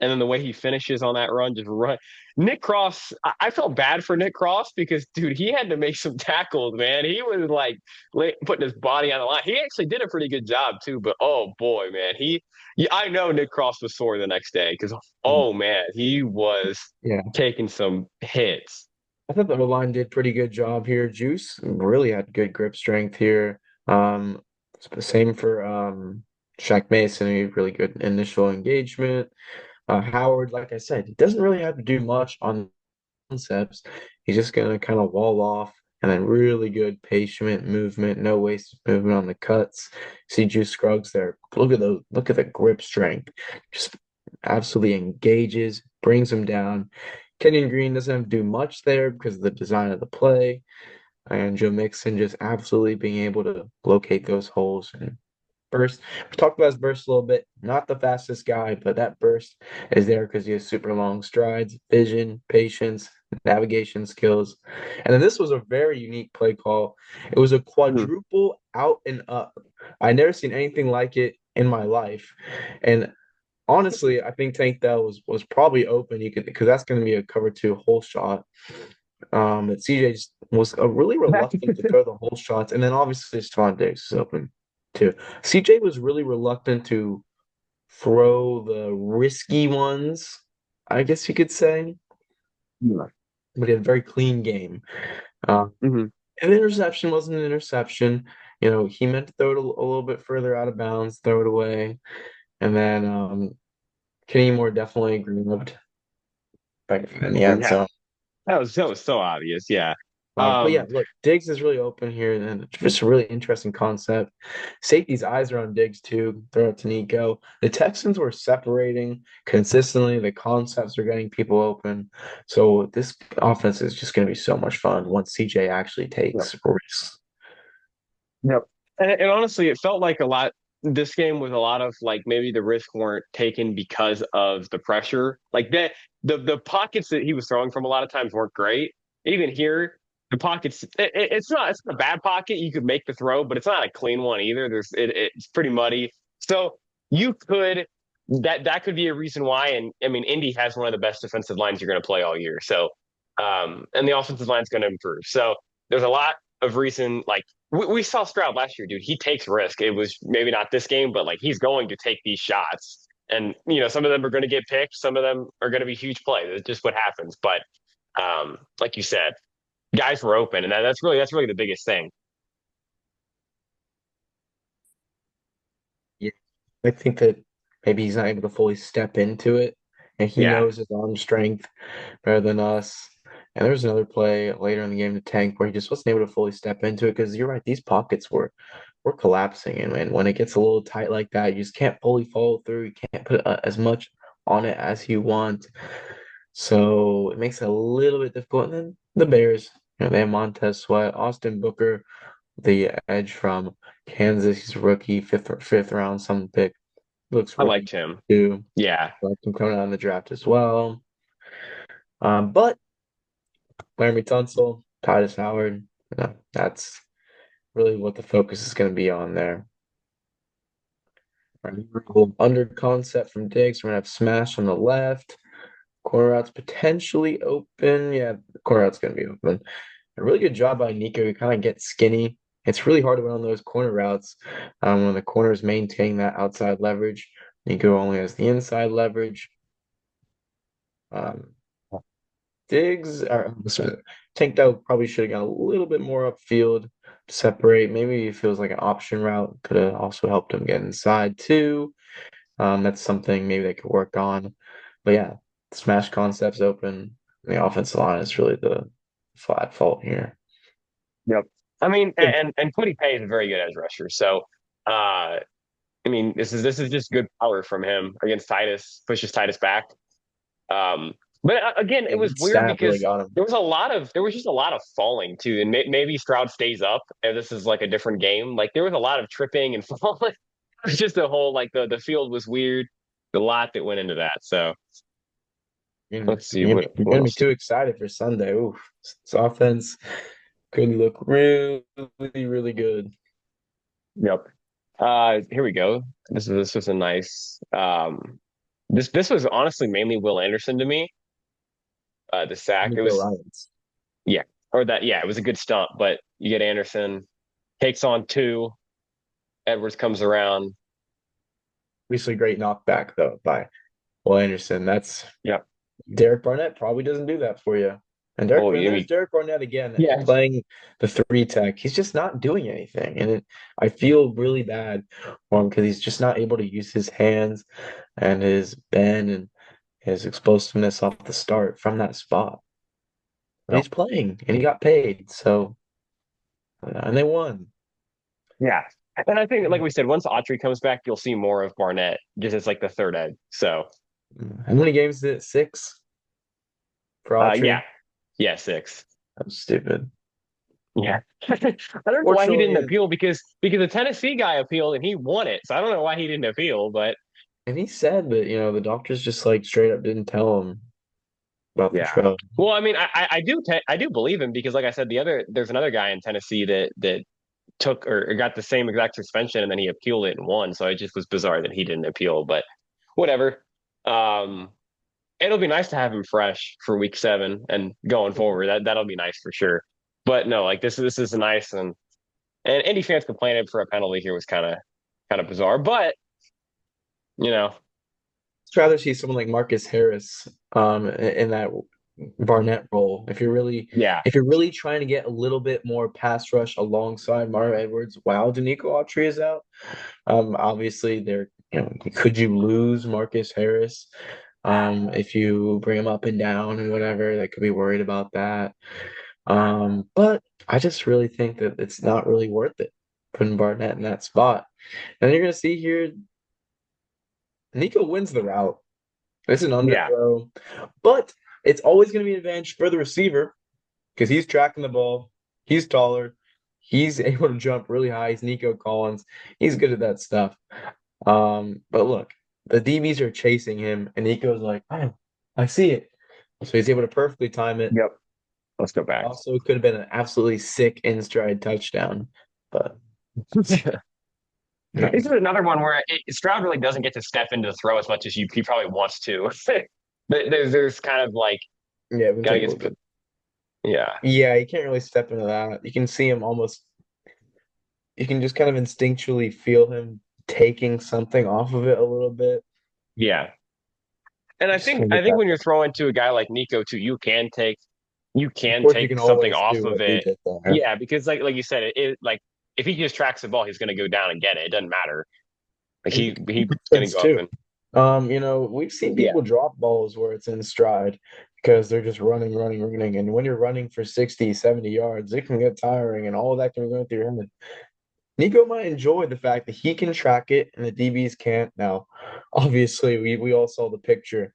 and then the way he finishes on that run. Just run. Nick Cross. I felt bad for Nick Cross because dude, he had to make some tackles. Man, he was like putting his body on the line. He actually did a pretty good job too. But oh boy, man, yeah, I know Nick Cross was sore the next day because oh man, he was Yeah. taking some hits. I thought the O-line did pretty good job here. Juice really had good grip strength here. It's the same for Shaq Mason. He had really good initial engagement. Howard, like I said, he doesn't really have to do much on concepts. He's just gonna kind of wall off and then really good patient movement, no wasted movement on the cuts. See Juice Scruggs there. Look at the grip strength. Just absolutely engages, brings him down. Kenyon Green doesn't have to do much there because of the design of the play, and Joe Mixon just absolutely being able to locate those holes and burst. We talked about his burst a little bit. Not the fastest guy, but that burst is there because he has super long strides, vision, patience, navigation skills. And then this was a very unique play call. It was a Mhm. quadruple out and up. I never seen anything like it in my life. And honestly, I think Tank Dell was probably open. You could because that's going to be a cover two hole shot. But CJ just was really reluctant to throw the whole shots, and then obviously Stephon Diggs is open too. CJ was really reluctant to throw the risky ones, I guess you could say, Yeah. but he had a very clean game. Uh, Mhm. and the interception wasn't an interception. You know, he meant to throw it a little bit further out of bounds, throw it away, and then Kenny Moore definitely grabbed back in the end Yeah, zone. that was so obvious. Yeah. But yeah, Um, look, Diggs is really open here, and it's just a really interesting concept. Safety's eyes are on Diggs too. Throw it to Nico. The Texans were separating consistently. The concepts are getting people open. So this offense is just going to be so much fun once CJ actually Yep. takes risks. Yep. And honestly, it felt like a lot. This game was a lot of like maybe the risk weren't taken because of the pressure. Like that, the pockets that he was throwing from a lot of times weren't great. Even here, the pockets. It's not a bad pocket. You could make the throw, but it's not a clean one either. It's pretty muddy. So you could that could be a reason why. And I mean, Indy has one of the best defensive lines you're going to play all year. So and the offensive line's going to improve. So there's a lot of reason like we saw Stroud last year, dude. He takes risk. It was maybe not this game, but like he's going to take these shots. And some of them are going to get picked, some of them are going to be huge plays. It's just what happens. But like you said, guys were open, and that's really the biggest thing. Yeah, I think that maybe he's not able to fully step into it, and he Yeah. knows his arm strength better than us. And there was another play later in the game to Tank where he just wasn't able to fully step into it because you're right, these pockets were collapsing, and when it gets a little tight like that, you just can't fully follow through. You can't put as much on it as you want, so it makes it a little bit difficult. And then the Bears, they have Montez Sweat, Austin Booker, the edge from Kansas. He's a rookie, fifth round, some pick. Looks I really liked him. good too. Yeah. Like him coming out in the draft as well. But Laramie Tunsil, Titus Howard, that's really what the focus is going to be on there. Right. Under concept from Diggs. We're gonna have smash on the left. Corner routes potentially open. Yeah, the corner route's gonna be open. A really good job by Nico to kind of get skinny. It's really hard to win on those corner routes when the corner is maintaining that outside leverage. Nico only has the inside leverage. Um, Diggs, or sorry, Tank Dell probably should have gone a little bit more upfield to separate. Maybe it feels like an option route could have also helped him get inside too. That's something maybe they could work on. But yeah, smash concepts open. The offensive line is really the flat fault here. Yep. I mean, Good. and Quiddy Pay is a very good edge rusher. So I mean, this is just good power from him against Titus, pushes Titus back. But again, it Yeah, was that weird stat really because got him. there was just a lot of falling too, and maybe Stroud stays up, and this is like a different game. Like there was a lot of tripping and falling. It was just a whole like the field was weird. A lot that went into that. So let's see You're what gonna be else. too excited for Sunday. Oof, this offense could look really, really good. Yep. Here we go. This was a nice. This was honestly mainly Will Anderson to me. The sack. It Nico was Ryans. yeah, or that yeah, it was a good stump, but you get Anderson takes on two. Edwards comes around. Obviously, great knockback though by Will Anderson. That's Yep. Derek Barnett probably doesn't do that for you. Oh, And you there's mean Derek Barnett again yeah. playing the three tech. He's just not doing anything. I feel really bad for him because he's just not able to use his hands and his bend and his explosiveness off the start from that spot. But No. he's playing and he got paid. So, and they won. Yeah. And I think, like we said, once Autry comes back, you'll see more of Barnett just as like the third edge. So How many games is it? Six for Yeah, Autry? yeah, six. That was stupid. Yeah. I don't know why he didn't Fortunately, appeal because the Tennessee guy appealed and he won it. So I don't know why he didn't appeal, but and he said that, the doctors just like straight up didn't tell him about the yeah. show. Well, I mean, I do believe him because, like I said, there's another guy in Tennessee that took or got the same exact suspension and then he appealed it and won. So it just was bizarre that he didn't appeal, but whatever. Um, it'll be nice to have him fresh for week 7 and going forward. That'll be nice for sure. But no, like this is nice and Indy fans complaining for a penalty here was kind of bizarre, but you know, I'd rather see someone like Marcus Harris in that Barnett role. yeah, If you're really trying to get a little bit more pass rush alongside Mario Edwards while Danico Autry is out, obviously could you lose Marcus Harris if you bring him up and down and whatever, they could be worried about that. But I just really think that it's not really worth it putting Barnett in that spot. And you're gonna see here, Nico wins the route. It's an yeah, underthrow, but it's always going to be an advantage for the receiver because he's tracking the ball. He's taller. He's able to jump really high. He's Nico Collins. He's good at that stuff. But look, the DBs are chasing him, and Nico's like, "Oh, I see it." So he's able to perfectly time it. yep. Let's go back. Also, it could have been an absolutely sick in stride touchdown, but no. This is another one where Stroud really doesn't get to step into the throw as much as he probably wants to. There's kind of like Yeah, we can gotta take a get look at. yeah Yeah, you can't really step into that. You can see him almost. You can just kind of instinctually feel him taking something off of it a little bit. yeah. And I Just think kind of I get think that. when you're throwing to a guy like Nico too, you Of can course, you can take something always off do of what he it. did there. Yeah, because like you said, it like if he just tracks the ball, he's gonna go down and get it. It doesn't matter. Like It he's makes gonna sense go up too. and We've seen yeah, people drop balls where it's in stride because they're just running, running, running. And when you're running for 60, 70 yards, it can get tiring and all of that can go through your head. Nico might enjoy the fact that he can track it and the DBs can't. Now, obviously, we all saw the picture.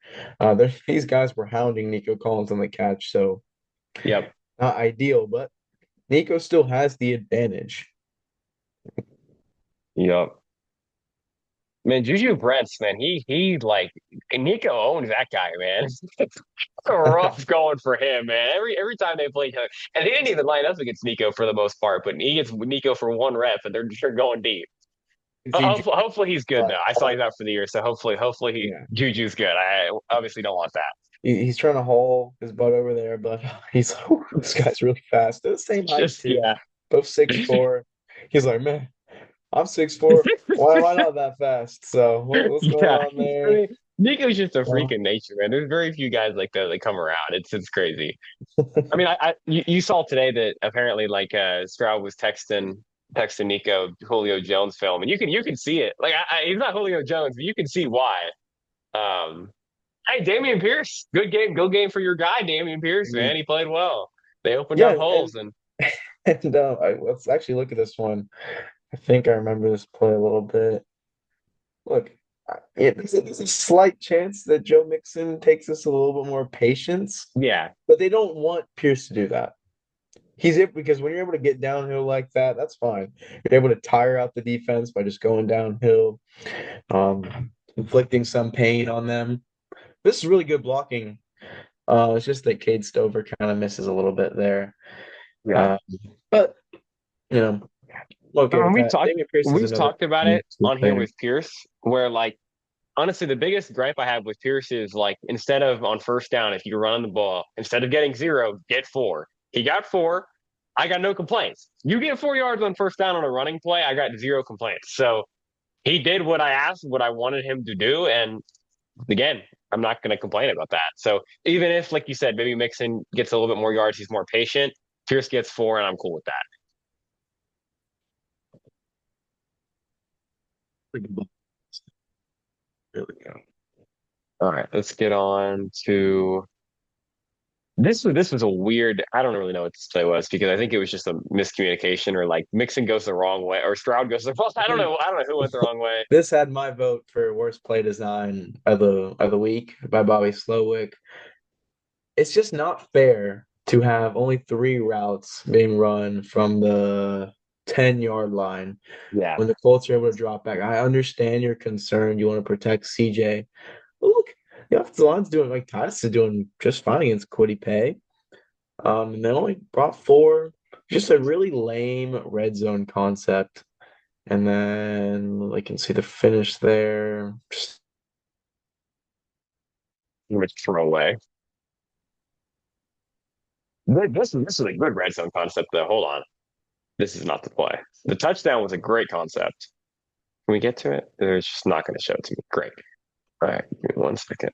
These guys were hounding Nico Collins on the catch, so yep, not ideal, but Nico still has the advantage. yep. Man, Juju Brents, man, he like Nico owns that guy, man. It's rough going for him, man. Every time they play each other, and he didn't even line up against Nico for the most part, but he gets Nico for one rep, and they're going deep. You see, Juju Hopefully he's good like, though. I saw he's out for the year, so hopefully yeah, Juju's good. I obviously don't want that. he's trying to haul his butt over there, but he's this guy's really fast. They're the same height Just too, yeah, both 6'4". He's like, man, I'm 6'4". Why am I not that fast? So what's going yeah. on I there? mean, Nico's just a freak Well, in nature, man. There's very few guys like that that come around. It's crazy. I mean, you saw today that apparently like Stroud was texting Nico Julio Jones film, and you can see it. Like he's not Julio Jones, but you can see why. Um, hey, Damian Pierce, good game for your guy, Damian Pierce, man. He played well. They opened up yeah, holes, and let's actually look at this one. I think I remember this play a little bit. Look, there's a slight chance that Joe Mixon takes us a little bit more patience, yeah, but they don't want Pierce to do that. He's it because when you're able to get downhill like that, that's fine. You're able to tire out the defense by just going downhill, inflicting some pain on them. This is really good blocking. It's just that Cade Stover kind of misses a little bit there. yeah. Uh, but you know, I'm I okay mean, with that. Damian Pierce is we've another talked about unique it on here player. with Pierce, where like honestly, the biggest gripe I have with Pierce is like instead of on first down, if you run the ball, instead of getting 0, get 4. He got 4. I got no complaints. You get 4 yards on first down on a running play, I got zero complaints. So he did what I asked, what I wanted him to do, and again, I'm not going to complain about that. So even if, like you said, maybe Mixon gets a little bit more yards, he's more patient. Pierce gets 4, and I'm cool with that. There we go. All right, let's get on to this was a weird. I don't really know what this play was because I think it was just a miscommunication or like Mixon goes the wrong way or Stroud goes the wrong. I don't know. I don't know who went the wrong way. This had my vote for worst play design of the week by Bobby Slowick. It's just not fair to have only three routes being run from the 10-yard line Yeah, when the Colts are able to drop back. I understand your concern. You want to protect CJ. But look, the offensive line's doing like Titus is doing just fine against Quiddy Pay. And they only brought four. Just a really lame red zone concept. And then I can see the finish there. Just which throwaway. This is a good red zone concept though. Hold on, this is not the play. The touchdown was a great concept. Can we get to it? They're just not going to show it to me. Great. All right, give me 1 second.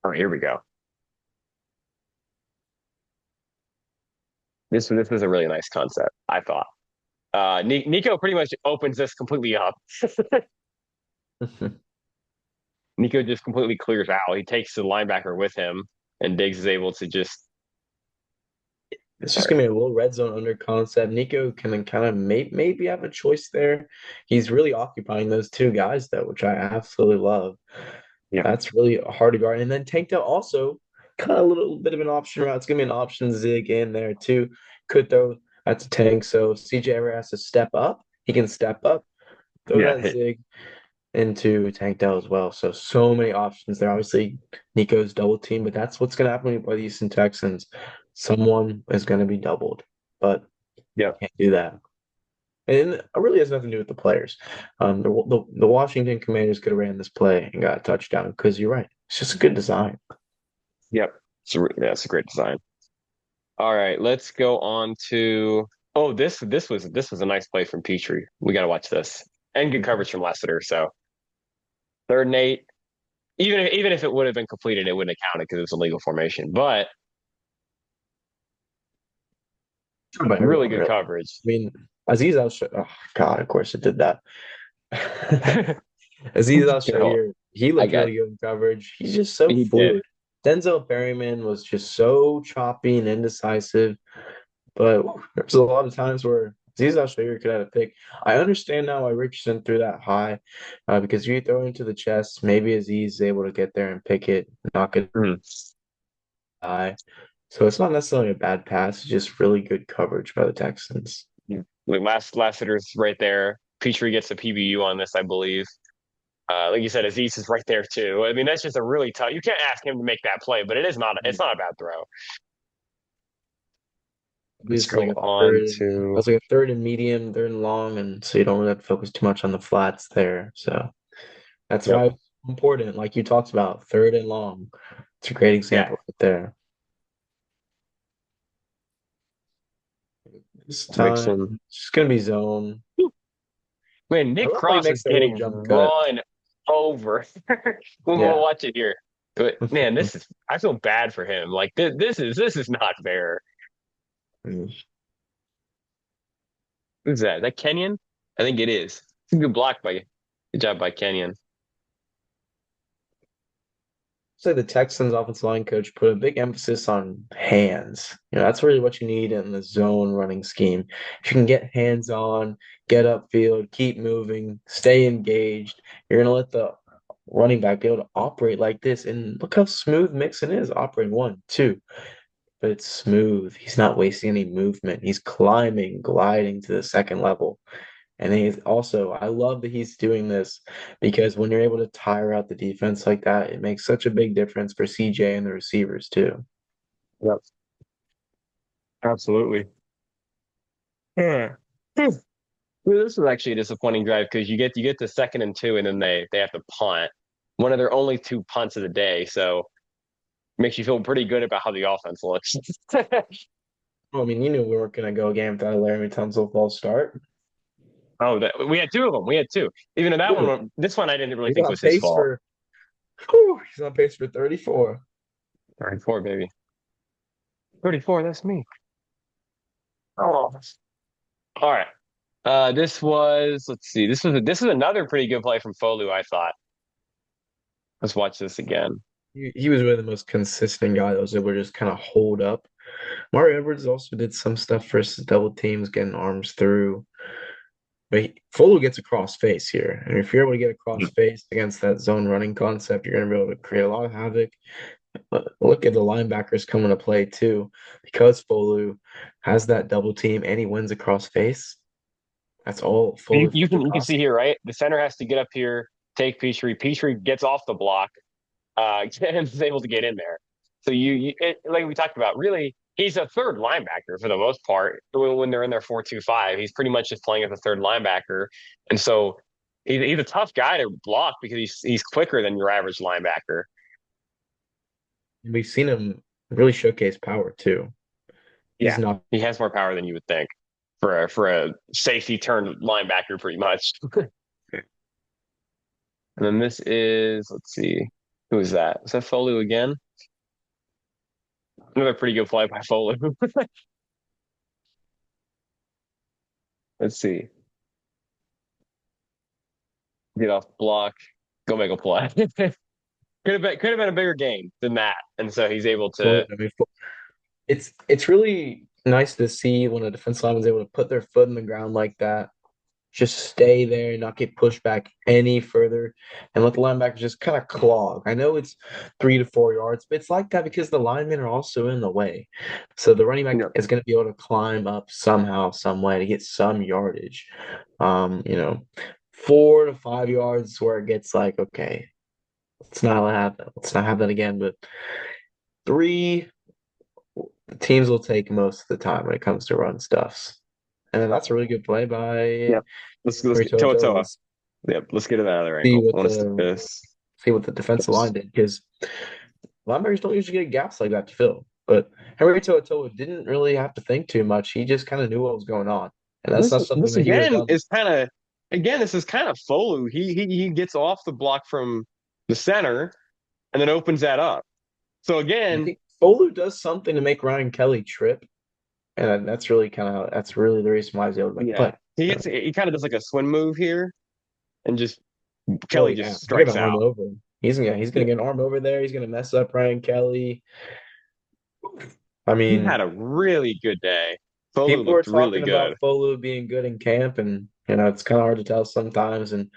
Oh, here we go. This was a really nice concept, I thought. Nico pretty much opens this completely up. Nico just completely clears out. He takes the linebacker with him, and Diggs is able to just. it's All just right. gonna be a little red zone under concept. Nico can then kind of maybe have a choice there. He's really occupying those two guys though, which I absolutely love. Yeah. That's really hard to guard. And then Tanktail also kind of a little bit of an option route. It's gonna be an option zig in there too. Could throw that's a tank. So CJ ever has to step up, he can step up, throw Yeah. that zig into Tanktail as well. So many options there. Obviously, Nico's double team, but that's what's gonna happen when you play the Houston Texans. Someone is gonna be doubled, but Yeah. can't do that. And it really has nothing to do with the players. The Washington Commanders could have ran this play and got a touchdown because you're right. It's just a good design. Yep. Yeah, it's a great design. All right, let's go on to. Oh, this was a nice play from Petrie. We got to watch this and good coverage from Lassiter. So 3rd and 8. Even if it would have been completed, it wouldn't have counted because it was a legal formation. But By really everyone, good really. coverage. I mean, Aziz Al oh God, of course it did that. Aziz Al You he I looked got really good in coverage. He's just so he did. fluid. Denzel Perryman was just so choppy and indecisive. But there's a lot of times where Aziz Al could have a pick. I understand now why Richardson threw that high, because if you throw it into the chest, maybe Aziz is able to get there and pick it, knock it Mhm. high. So it's not necessarily a bad pass, it's just really good coverage by the Texans. Like Lassiter's right there. Petrie gets a PBU on this, I believe. Like you said, Aziz is right there too. I mean, that's just a really tough. You can't ask him to make that play, but it is not. It's not a bad throw. Let's It's like go a on third and to. it's like a third and medium, third and long, and so you don't really have to focus too much on the flats there. So that's Yep. why it's important, like you talked about, third and long. It's a great Yeah. example right there. This time Mixon. it's gonna be zone. Man, I Nick love how he Cross is makes that little getting jump cut. run over. We'll Yeah. watch it here. But man, this is. I feel bad for him. Like this is not fair. Who's that? Is that Kenyon? I think it is. It's a good block by. Good job by Kenyon. Say the Texans offensive line coach put a big emphasis on hands. That's really what you need in the zone running scheme. If you can get hands on, get upfield, keep moving, stay engaged, you're gonna let the running back be able to operate like this. And look how smooth Mixon is operating one, two. But it's smooth. He's not wasting any movement. He's climbing, gliding to the second level. And he's also, I love that he's doing this because when you're able to tire out the defense like that, it makes such a big difference for CJ and the receivers too. Yep. Absolutely. Yeah. Well, this was actually a disappointing drive because you get to 2nd and 2, and then they have to punt. One of their only 2 punts of the day, so makes you feel pretty good about how the offense looks. Well, I mean, you knew we weren't going to go a game without a Laramie Tunsil false start. Oh, we had 2 of them. We had two. Even in that Dude, one, this one I didn't really he's think on was his pace fault. for, he's on pace for 34. 34, baby. 34, that's me. Oh. All right. Let's see. This was another pretty good play from Folu, I thought. Let's watch this again. he was really the most consistent guy that was able to just kind of hold up. Mario Edwards also did some stuff versus double teams, getting arms through. But Fuller gets a cross face here. And if you're able to get a cross face against that zone running concept, you're going to be able to create a lot of havoc. Look at the linebackers coming to play too. Because Folu has that double team and he wins a cross face, that's all You, Fuller you flipped can you can across. see here, right? The center has to get up here, take Petrie. Petrie gets off the block, and is able to get in there. So like we talked about, really, he's a third linebacker for the most part. When they're in their 4-2-5, he's pretty much just playing as a third linebacker, and so he's a tough guy to block because he's quicker than your average linebacker. And we've seen him really showcase power too. He's Yeah, not he has more power than you would think for a safety turned linebacker, pretty much. And then this is, let's see, who is that? Is that Folu again? Another pretty good play by Folu. Let's see. Get off block, go make a play. Could have been a bigger game than that. And so he's able to, fluid. I mean, it's really nice to see when a defense lineman's able to put their foot in the ground like that, just stay there and not get pushed back any further, and let the linebackers just kind of clog. I know it's 3 to 4 yards, but it's like that because the linemen are also in the way. So the running back you is going to be able to climb up somehow, some way to get some yardage. 4 to 5 yards where it gets like, okay, let's not have that again. But three teams will take most of the time when it comes to run stuffs. And then that's a really good play by yep. Let's get Rito Toa to Toa. Yep. Let's get to that other see angle. what I want to see the this. see what the defensive line did because linebackers don't usually get gaps like that to fill. But Henry To'oTo'o didn't really have to think too much. He just kind of knew what was going on, and that's not something This that he would have again done. is kind of again, this is kind of Folu. He gets off the block from the center and then opens that up. So I again, think Olu does something to make Ryan Kelly trip, and that's really the reason why I was able to make the yeah, play. he kind of does like a swim move here and just Oh Kelly yeah, just they're strikes gonna arm out. over him. He's gonna Yeah. get an arm over there. He's gonna mess up Ryan Kelly. I He had mean, a really good day. Folu people were looked really talking about good. Folu being good in camp, and it's kind of hard to tell sometimes. And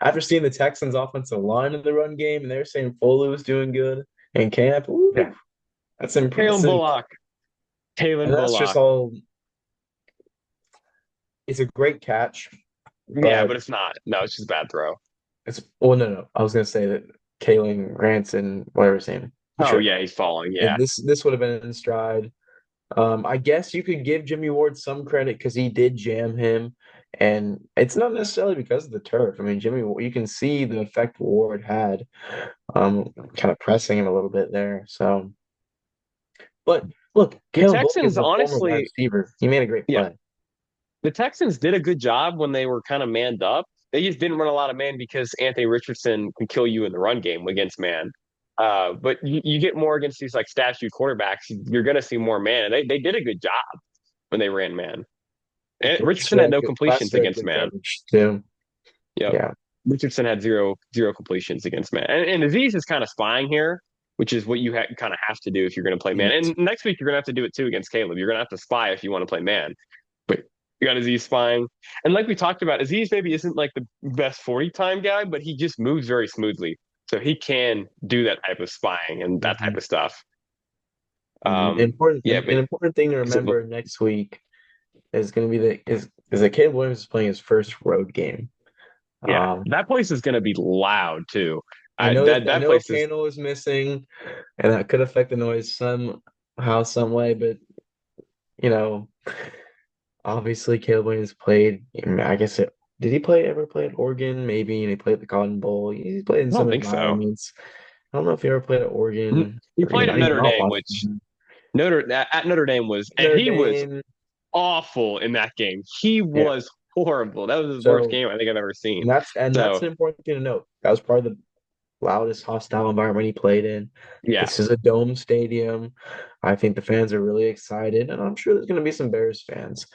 after seeing the Texans' offensive line in the run game, and they're saying Folu was doing good in camp, Yeah. ooh, that's Kalen impressive. Bullock. And Kalen that's just Bullock. all. It's a great catch, Yeah, but but it's not. No, it's just a bad throw. it's oh no. I was gonna say that Kalen Granson, whatever his name, Oh sure. yeah, he's falling. Yeah. This would have been in stride. I guess you could give Jimmy Ward some credit because he did jam him, and it's not necessarily because of the turf. I mean, you can see the effect Ward had, kind of pressing him a little bit there. So, but look, The Caleb Boyd Texans, is a former wide honestly, receiver. He made a great yeah, play. the Texans did a good job when they were kind of manned up. They just didn't run a lot of man because Anthony Richardson can kill you in the run game against man. But you get more against these like statue quarterbacks, you're going to see more man. And they did a good job when they ran man. And Richardson had no Last completions year had against good man. coverage too. Yep. Yeah. Richardson had zero completions against man. And Aziz is kind of spying here, which is what you kind of have to do if you're going to play man. And next week, you're going to have to do it too against Caleb. You're going to have to spy if you want to play man. But you got Aziz spying. And like we talked about, Aziz maybe isn't like the best 40 time guy, but he just moves very smoothly. So he can do that type of spying and that type Mhm. of stuff. Important Yeah, an but important thing to he's able, remember next week is going to be is that Caleb Williams is playing his first road game. yeah, Um, that place is going to be loud too. I That know a place is, panel is missing, and that could affect the noise somehow, some way. But you know, obviously, Caleb Williams played. I guess did he ever play at Oregon? Maybe, and he played at the Cotton Bowl. He played in I some don't think so. environments. I don't know if he ever played at Oregon He or played at even Notre not Dame, which Washington. Notre Dame was, and Notre he was Dame. awful in that game. He Yeah. was horrible. That was his worst So, game I think I've ever seen. and that's So an important thing to note. That was part of the loudest hostile environment he played in. yeah, This is a dome stadium. I think the fans are really excited, and I'm sure there's going to be some Bears fans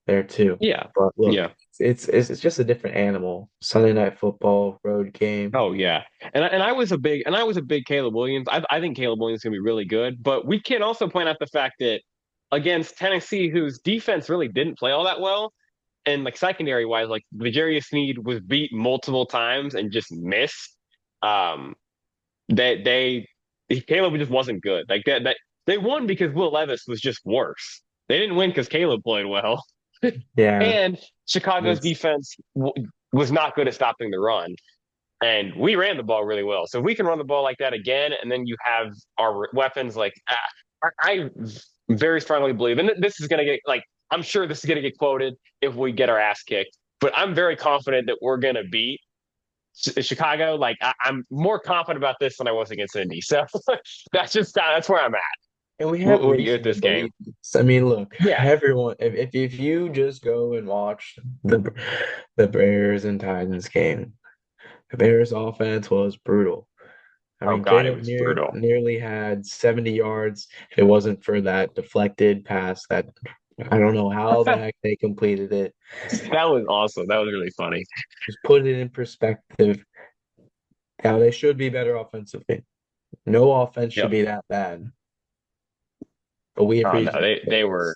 there too. yeah, But look, yeah. it's just a different animal. Sunday night football, road game. Oh yeah, and I was a big Caleb Williams. I think Caleb Williams is gonna be really good, but we can also point out the fact that against Tennessee, whose defense really didn't play all that well, and like secondary wise, like L'Jarius Sneed was beat multiple times and just missed. Um, Caleb just wasn't good. Like that they won because Will Levis was just worse. They didn't win because Caleb played well, Yeah, and Chicago's it's defense was not good at stopping the run. And we ran the ball really well. So if we can run the ball like that again, and then you have our weapons like I very strongly believe, and this is going to get like I'm sure this is going to get quoted if we get our ass kicked, but I'm very confident that we're going to beat Chicago. Like I'm more confident about this than I was against Indy. So that's where I'm at and we have with reason to this game. believe this. I mean, look, Yeah, everyone, if you just go and watch the Bears and Titans game, the Bears offense was brutal. I oh mean, god, it Caleb was brutal. nearly had 70 yards. If it wasn't for that deflected pass that I don't know how the heck they completed it. That was awesome. That was really funny. Just put it in perspective. Now they should be better offensively. No offense should Yep. be that bad, but we have Oh no, reason to they believe were this.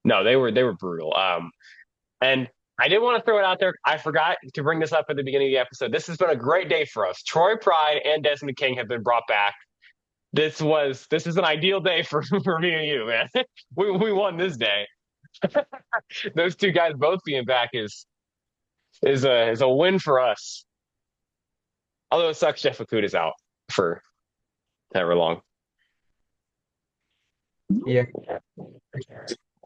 no, they were brutal. And I did want to throw it out there. I forgot to bring this up at the beginning of the episode. This has been a great day for us. Troy Pride and Desmond King have been brought back. This is an ideal day for, for me and you, man. We won this day. Those two guys both being back is a win for us. Although it sucks Jeff Okuda's out for however long. Yeah,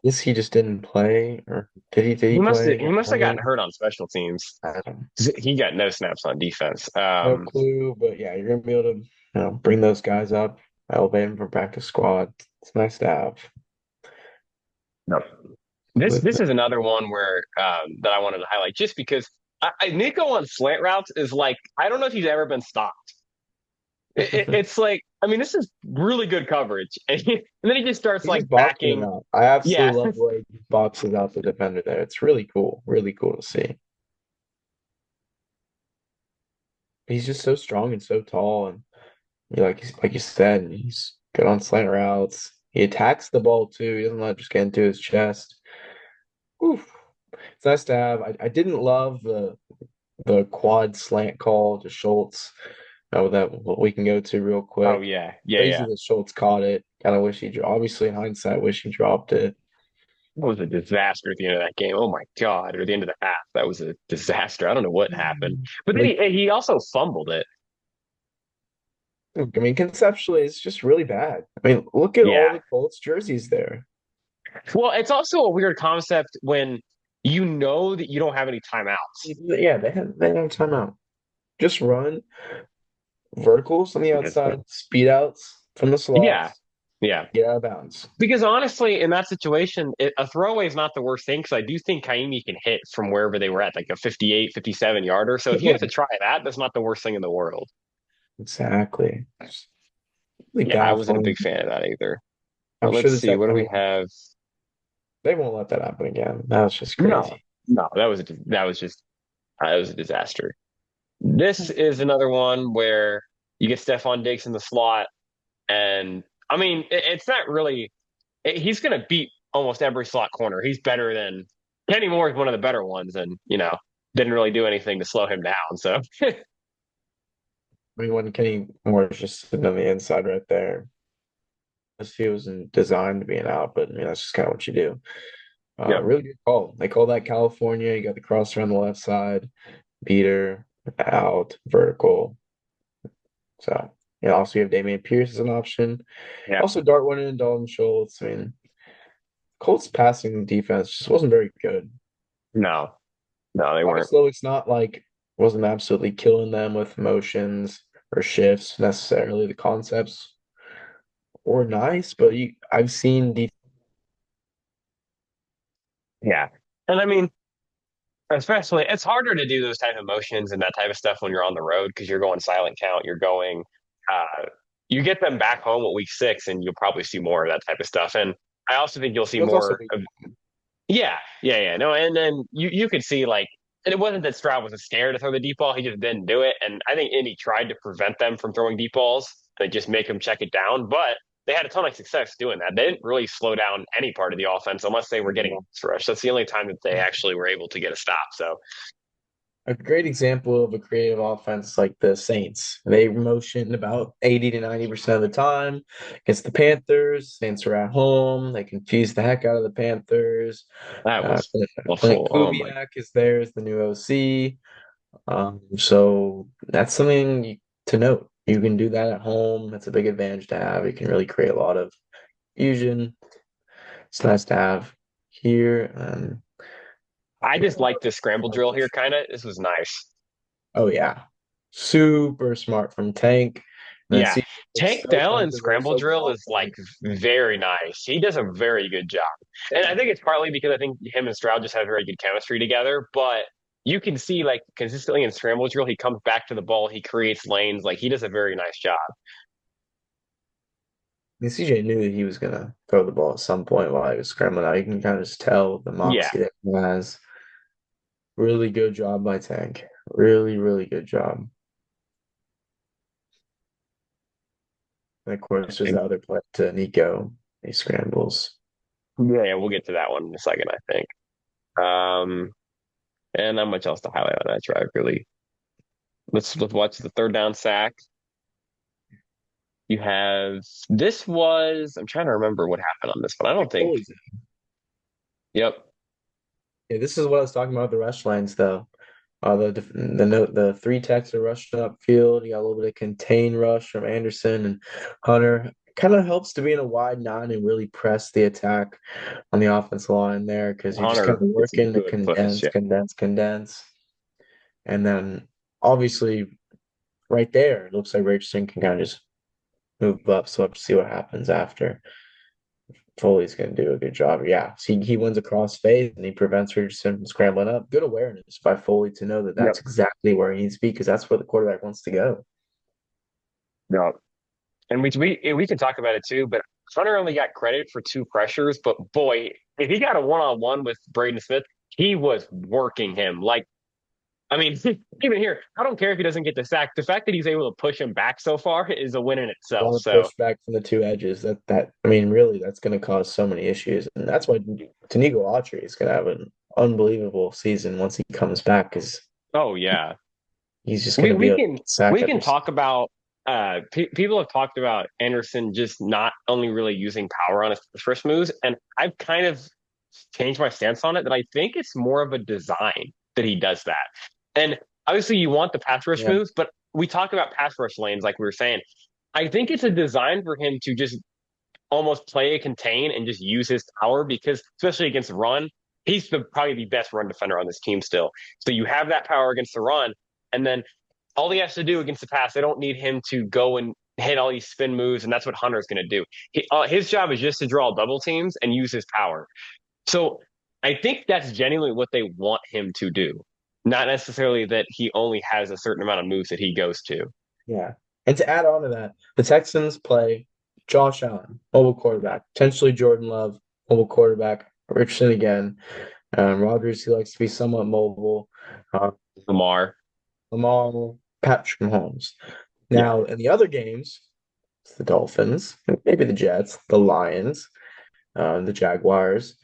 guess he just didn't play, or did he play? He must have gotten hurt on special teams. I don't He got no snaps on defense. no clue, but yeah, you're gonna be able to bring those guys up, elevate them from practice squad. It's nice to have. No. With This is another one where that I wanted to highlight just because Nico on slant routes is like I don't know if he's ever been stopped. It's like I mean this is really good coverage, and then he just starts he's just like boxing them backing. out. I Yeah, absolutely love the way he boxes out the defender there. It's really cool to see. He's just so strong and so tall, and like you said, he's good on slant routes. He attacks the ball too. He doesn't let it just get into his chest. Oof. It's nice to have. I didn't love the quad slant call to Schultz. Oh, that what we can go to real oh quick. yeah, yeah, Crazy yeah. that Schultz caught it. Kind of wish obviously in hindsight, wish he dropped it. It was a disaster at the end of that game. Oh my God, or the end of the half. That was a disaster. I don't know what happened, but then Like, he also fumbled it. I mean, conceptually, it's just really bad. I mean, look at all Yeah. the Colts jerseys there. Well, it's also a weird concept when you know that you don't have any timeouts. Yeah, they had timeout. Just run verticals on the outside, speed outs from the Yeah. slots, Yeah. get out of bounds. Because honestly, in that situation, a throwaway is not the worst thing because I do think Kaimi can hit from wherever they were at, like a 58, 57 yarder. So if you have to try that, that's not the worst thing in the world. Exactly. Just really Yeah, I wasn't a baffling. big fan of that either. I'm But sure let's the see, what do second we have? they won't let that happen again. That was just No, crazy. no, that was a disaster. This is another one where you get Stephon Diggs in the slot, and I mean, it's not really. He's going to beat almost every slot corner. He's better than Kenny Moore is one of the better ones, and didn't really do anything to slow him down. So I mean, when Kenny Moore is just sitting on the inside right there, he wasn't designed to be an out, but I mean, that's just kind of what you do. yeah, Really good call. They call that California. You got the crosser on the left side, beater, out, vertical. So, also you have Damian Pierce as an option. yeah, Also, Dart went in, Dalton Schultz. I mean, Colts passing defense just wasn't very good. no, no, they weren't. Honestly, it's not like wasn't absolutely killing them with motions or shifts necessarily. The concepts were nice, but I've seen Yeah, and I mean, especially it's harder to do those type of motions and that type of stuff when you're on the road because you're going silent count. You're going. You get them back home at week 6, and you'll probably see more of that type of stuff. And I also think you'll see it was also more week of one. Yeah. No, and then you could see like, and it wasn't that Stroud was scared to throw the deep ball; he just didn't do it. And I think Indy tried to prevent them from throwing deep balls. They just make them check it down, but they had a ton of success doing that. They didn't really slow down any part of the offense unless they were getting rushed. That's the only time that they actually were able to get a stop. So A great example of a creative offense like the Saints. They motion about 80 to 90% of the time against the Panthers. Saints are at home. They confuse the heck out of the Panthers. that Uh, was Clint awful. Oh my, Kubiak is there as the new OC. So that's something to note. You can do that at home. That's a big advantage to have. You can really create a lot of fusion. It's nice to have here. I just like this scramble drill here. Kind of, this was nice. Oh yeah, super smart from Tank. And then Yeah, see, it's Tank so Dell and scramble controversial, but drill all is like Tank. very nice. He does a very good job. And I Yeah. think it's partly because I think him and Stroud just have very good chemistry together. But you can see like consistently in scramble drill, he comes back to the ball, he creates lanes, like he does a very nice job. I mean, CJ knew that he was gonna throw the ball at some point while he was scrambling out. You can kind of just tell the Yeah. moxie that he has. Really good job by Tank. Really, really good job. And of course, there's the And other play to Nico. He scrambles. yeah, we'll get to that one in a second, I think. Um, and not much else to highlight on that drive, really. Let's watch the third down sack. You have this was I'm trying to remember what happened on this one. I don't think. Always. Yep. Yeah, this is what I was talking about the rush lines, though. The three techs are rushing upfield. You got a little bit of contained rush from Anderson and Hunter. Kind of helps to be in a wide nine and really press the attack on the offensive line there because you're just kind Hunter of gets a working to good push. condense, Yeah. condense, condense. And then obviously right there, it looks like Richardson can kind of just move up. So we'll have to see what happens after. Foley's going to do a good job. Yeah, see, he wins a crossfade and he prevents Richardson from scrambling up. Good awareness by Foley to know that that's Yep. exactly where he needs to be because that's where the quarterback wants to go. Yep. And we can talk about it too, but Hunter only got credit for two pressures, but boy, if he got a one-on-one with Braden Smith, he was working him. Like, I mean, even here, I don't care if he doesn't get the sack. The fact that he's able to push him back so far is a win in A itself. lot of So, pushback from the two edges. That I mean, really, that's going to cause so many issues, and that's why Tanigo Autry is going to have an unbelievable season once he comes back because oh yeah. he's just going We to be we a can sack we can every. talk about people have talked about Anderson just not only really using power on his first moves, and I've kind of changed my stance on it that I think it's more of a design that he does that. And obviously you want the pass rush Yeah, moves, but we talk about pass rush lanes like we were saying. I think it's a design for him to just almost play a contain and just use his power because especially against the run, he's probably the best run defender on this team still. So you have that power against the run, and then all he has to do against the pass, they don't need him to go and hit all these spin moves, and that's what Hunter's going to do. His job is just to draw double teams and use his power. So I think that's genuinely what they want him to do, not necessarily that he only has a certain amount of moves that he goes to. yeah. And to add on to that, the Texans play Josh Allen, mobile quarterback, potentially Jordan Love, mobile quarterback, Richardson again. Rodgers, he likes to be somewhat mobile. Uh, Lamar, Lamar, Patrick Mahomes. yeah, Now, in the other games, it's the Dolphins, maybe the Jets, the Lions, the Jaguars,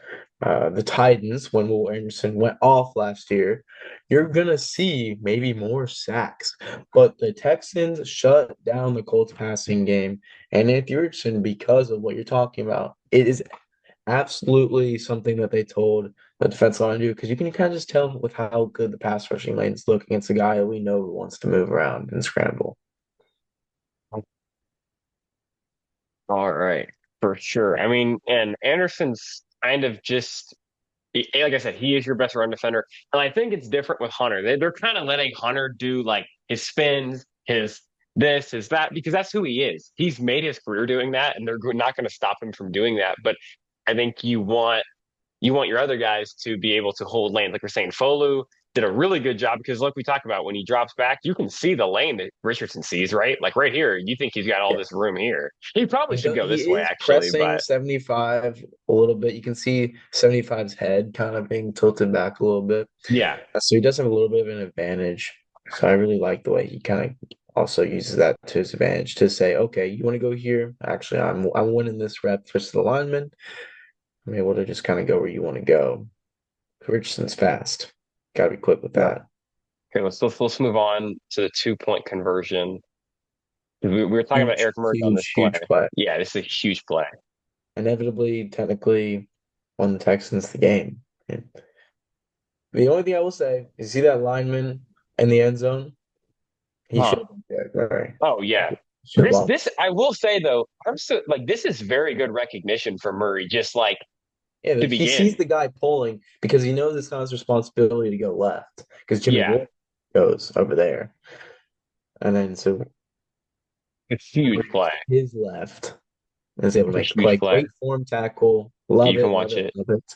the Titans, when Will Anderson went off last year, you're going to see maybe more sacks. But the Texans shut down the Colts passing game. And Anthony Richardson, because of what you're talking about, it is absolutely something that they told the defense line to do because you can kind of just tell with how good the pass rushing lanes look against a guy that we know who wants to move around and scramble. all right, for sure. I mean, and Anderson's kind of just like I said, he is your best run defender, and I think it's different with Hunter. They're kind of letting Hunter do like his spins, his this, his that, because that's who he is. He's made his career doing that, and they're not going to stop him from doing that. But I think you want your other guys to be able to hold lanes, like we're saying, Folu. did a really good job because, like we talked about, when he drops back, you can see the lane that Richardson sees, right? Like right here, you think he's got all Yeah. this room here. He probably should go He this way, is actually, pressing but 75 a little bit. You can see 75's head kind of being tilted back a little bit. yeah, So he does have a little bit of an advantage. So I really like the way he kind of also uses that to his advantage to say, okay, you want to go here? Actually, I'm winning this rep versus the lineman. I'm able to just kind of go where you want to go. Richardson's fast. Got to be quick with yeah. that. Okay, let's move on to the 2 point conversion. We were talking about Huge, Eric Murray on huge, this play. huge play. Yeah, this is a huge play. Inevitably, technically, won the Texans the game. And the only thing I will say is see that lineman in the end zone? He should Huh. have been there. All right. Oh yeah. Should have blocked. This I will say though, I'm so like this is very good recognition for Murray, just like Yeah, to he sees begin. the guy pulling because he knows it's not his responsibility to go left because Jimmy Yeah, Ward goes over there. And then so it's a huge play. his left and is able to It's a make the huge play. play. Great form tackle. Love You can it, love watch it, it. love it.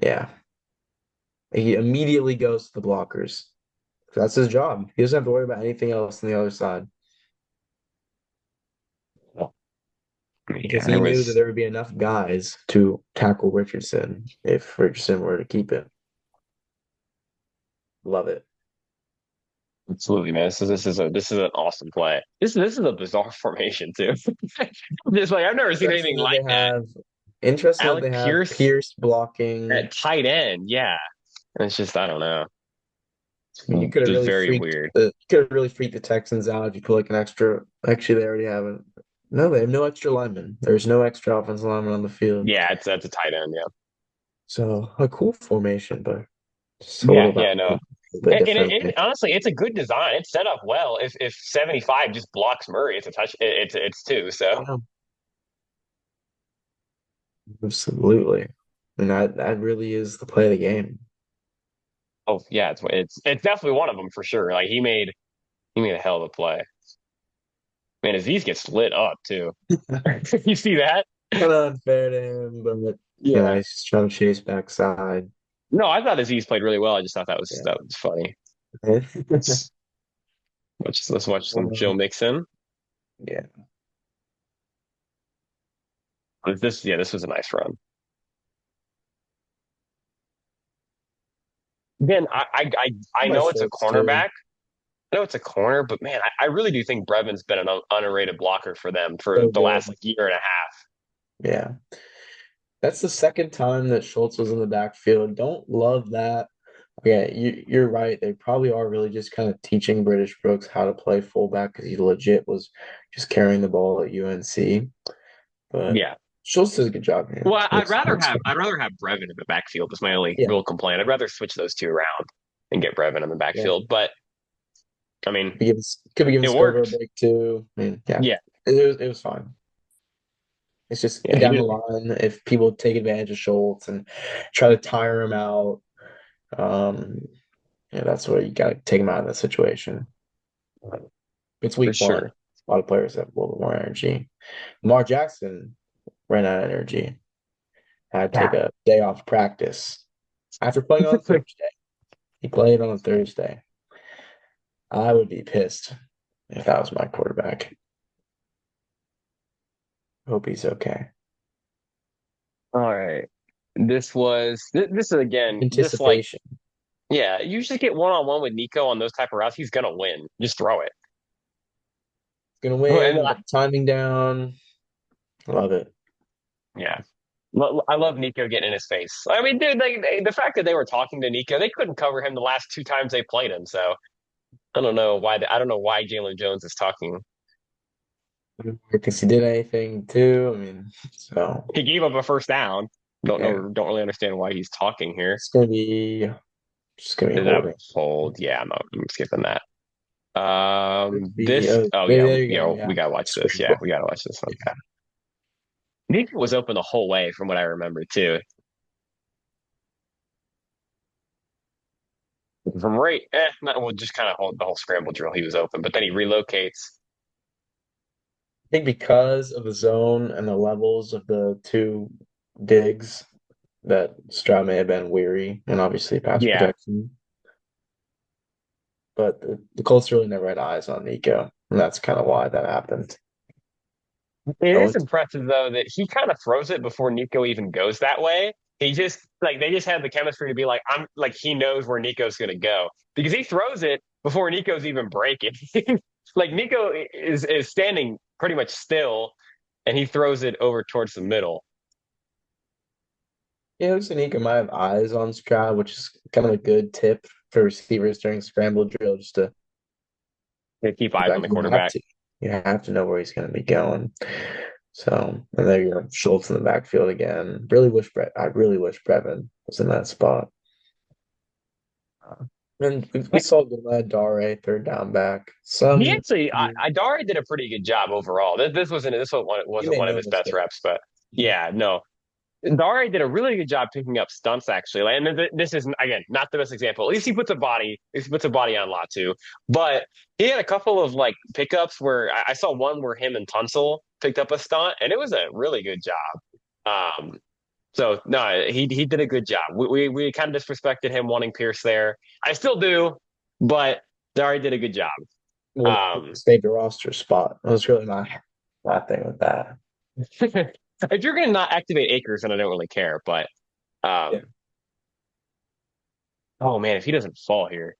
Yeah. He immediately goes to the blockers. That's his job. He doesn't have to worry about anything else on the other side because Yeah, he there knew that was there would be enough guys to tackle Richardson if Richardson were to keep it. Love it. absolutely, man. This is an awesome play. This is a bizarre formation too. Just like I've never seen Interesting anything that like they that. have interesting that they Alec have Pierce Pierce blocking. at tight end, yeah. And it's just I don't know. You could have Just really very freaked weird. the Texans out if you put like an extra. Actually, they already have it. No, they have no extra linemen. There's no extra offensive lineman on the field. Yeah, it's that's a tight end, yeah. So a cool formation, but just a Yeah, little bit, yeah, no. a bit And differently. honestly, it's a good design. It's set up well. If 75 just blocks Murray, it's a touch. It's two. So Yeah, absolutely. And that really is the play of the game. oh yeah, it's definitely one of them for sure. Like he made a hell of a play. Man, Aziz gets lit up too. You see that? Kind of unfair to him, but yeah, Yeah. he's just trying to chase backside. No, I thought Aziz played really well. I just thought Yeah. that was funny. Let's watch some Joe Mixon. Yeah. This yeah, this was a nice run. Again, I My know it's a shorts too. cornerback. I know it's a corner, but man, I really do think Brevin's been an underrated blocker for them for So the last good. like year and a half. Yeah. That's the second time that Schultz was in the backfield. Don't love that. Yeah, you're right. They probably are really just kind of teaching British Brooks how to play fullback because he legit was just carrying the ball at UNC. But Yeah. Schultz does a good job, man. Well, It's I'd fine. rather have Brevin in the backfield. Is my only Yeah, real complaint. I'd rather switch those two around and get Brevin in the yeah. backfield. But I mean, Could be giving it Stover a worked. break too. I mean, yeah, Yeah, it was fine. It's just yeah. He down the did. line if people take advantage of Schultz and try to tire him out. Um, yeah, that's where you got to take him out of that situation. It's For week one. sure. A lot of players have a little bit more energy. Lamar Jackson ran out of energy. Had to Yeah. take a day off practice after playing on Thursday. He played on a Thursday. I would be pissed if that was my quarterback. Hope he's okay. All right. This is again just like Anticipation. yeah. You just get one on one with Nico on those type of routes. He's gonna win. Just throw it. Gonna And win. Got timing down. Love it. yeah. I love Nico getting in his face. I mean, dude, the fact that they were talking to Nico, they couldn't cover him the last two times they played him. So I don't know why. I don't know why Jalen Jones is talking. Because he did anything too. I mean, so He gave up a first down. yeah, Don't really understand why he's talking here. it's gonna be Is that a holding. hold? Yeah, I'm skipping that. Could be. This. Oh yeah, There you go. we Yeah, gotta watch this. Yeah, scramble. we gotta watch this one. Yeah. Nico was open the whole way, from what I remember too. From right, not, well, just kind of hold the whole scramble drill. He was open, but then he relocates. I think because of the zone and the levels of the two digs, that Stroud may have been weary and obviously pass Yeah, protection. but the Colts really never had eyes on Nico, and that's kind of why that happened. It is Owen, impressive though that he kind of throws it before Nico even goes that way. He just like they just have the chemistry to be like I'm like he knows where Nico's gonna go because he throws it before Nico's even breaking. Like Nico is standing pretty much still, and he throws it over towards the middle. yeah, it looks like Nico might have eyes on Stroud, which is kind of a good tip for receivers during scramble drill, just to They keep in eyes on fact the you have quarterback. to know where he's going to be going. So, and there you go, Schultz in the backfield again. I really wish Brevin was in that spot. And we saw the lad Dare third down back. He Some actually, Idari did a pretty good job overall. he wasn't made one of no his best reps, mistakes. but yeah, no, Dare did a really good job picking up stunts actually. Like, and this is again not the best example. At least he puts a body. At least he puts a body on lot too. But he had a couple of like pickups where I saw one where him and Tunsil picked up a stunt, and it was a really good job. So no, he did a good job. We kind of disrespected him wanting Pierce there. I still do, but Dare did a good job. Well, Um, save the roster spot. That was really my thing with that. if you're gonna not activate Akers, then I don't really care. But Yeah. um, oh man, if he doesn't fall here.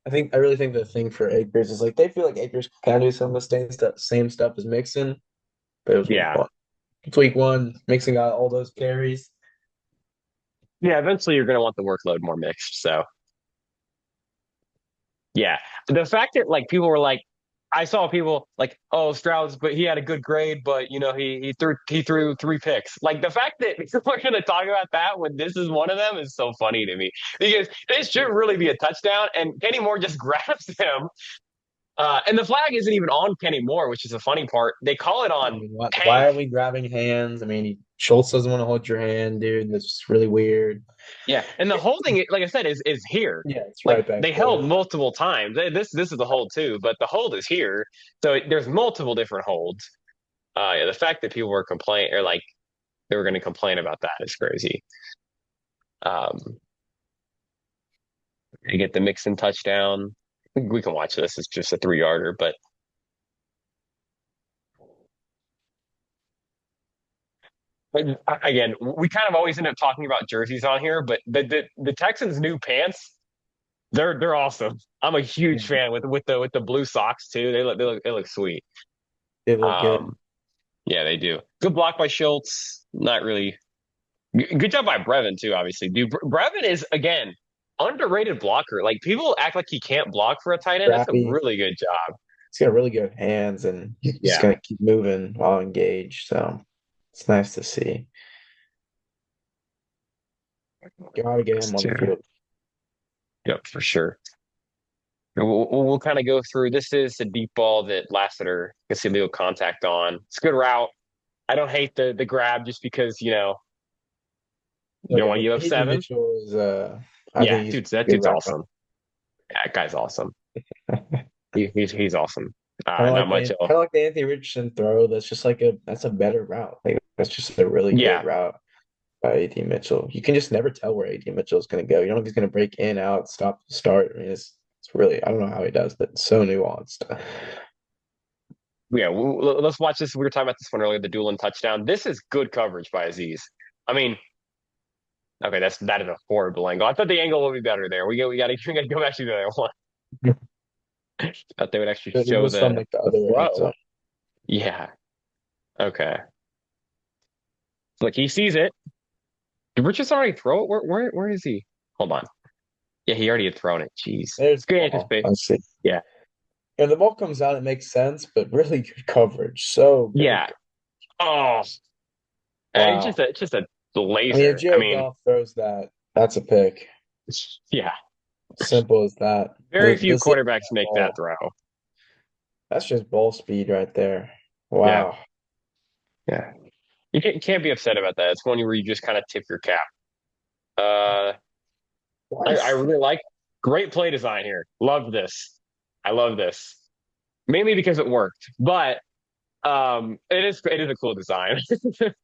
I really think the thing for Akers is like they feel like Akers can do some of the same stuff as Mixon, but it was week Yeah. one. It's week one. Mixon got all those carries. Yeah, eventually you're going to want the workload more mixed. So, yeah. The fact that like people were like I saw people like, "Oh, Stroud's but he had a good grade, but you know, he threw three picks." Like the fact that people are going to talk about that when this is one of them is so funny to me because this should really be a touchdown and Kenny Moore just grabs him. And the flag isn't even on Kenny Moore, which is the funny part. They call it I on mean, why Tank. are we grabbing hands? I mean, Schultz doesn't want to hold your hand, dude. That's really weird. Yeah, and the holding, like I said, is here. Yeah, it's Like right back they there. held multiple times. This is the hold too, but the hold is here. So there's multiple different holds. Yeah, the fact that people were complaining or like they were going to complain about that is crazy. Um, to get the Mixon touchdown, we can watch this. It's just a 3 yarder, but again, we kind of always end up talking about jerseys on here. But the Texans' new pants, they're awesome. I'm a huge Yeah, fan with the blue socks too. They look sweet. they look good. Um, yeah, they do. Good block by Schultz. Not really. Good job by Brevin too. Obviously, dude. Brevin is again underrated blocker. Like people act like he can't block for a tight end. That's a Scrappy. really good job. He's got really good hands, and he's Yeah, gonna keep moving while engaged. So it's nice to see. Gotta get that's him on the too. field. Yep, for sure. We'll kind of go through. This is the deep ball that Lassiter gets illegal contact on. It's a good route. I don't hate the grab just because Oh you don't yeah, want to give up AD seven. Mitchell is I Yeah, think he's dude, that a good dude's route runner. awesome. Yeah, that guy's awesome. He's awesome. Not much Kind else. of like the Anthony Richardson throw. That's a better route. Like that's just a really good Yeah, route by AD Mitchell. You can just never tell where AD Mitchell is going to go. You don't know if he's going to break in, out, stop, start. I mean, it's really I don't know how he does, but it's so nuanced. yeah. Let's watch this. We were talking about this one earlier, the duel and touchdown. This is good coverage by Aziz. I mean, okay, that is a horrible angle. I thought the angle would be better there. We got to go back to the other one. Thought they would actually It show was from the like the other end throw. zone. Yeah. Okay. Look, he sees it. Did Richards already throw it? Where is he? Hold on. Yeah, he already had thrown it. Jeez. There's It's good the ball. anticipation. I see. Yeah. And the ball comes out, it makes sense, but really good coverage. So good. Yeah. Oh, Wow. it's just a I mean, if laser. I Jared mean, Goff throws that, that's a pick. yeah. Simple as that. Very few The zip of quarterbacks that make that ball. throw. That's just ball speed right there. Yeah. Wow. Yeah. You can't be upset about that. It's one where you just kind of tip your cap. Uh, I Nice. really like great play design here. Love this. I love this mainly because it worked, but it is a cool design. I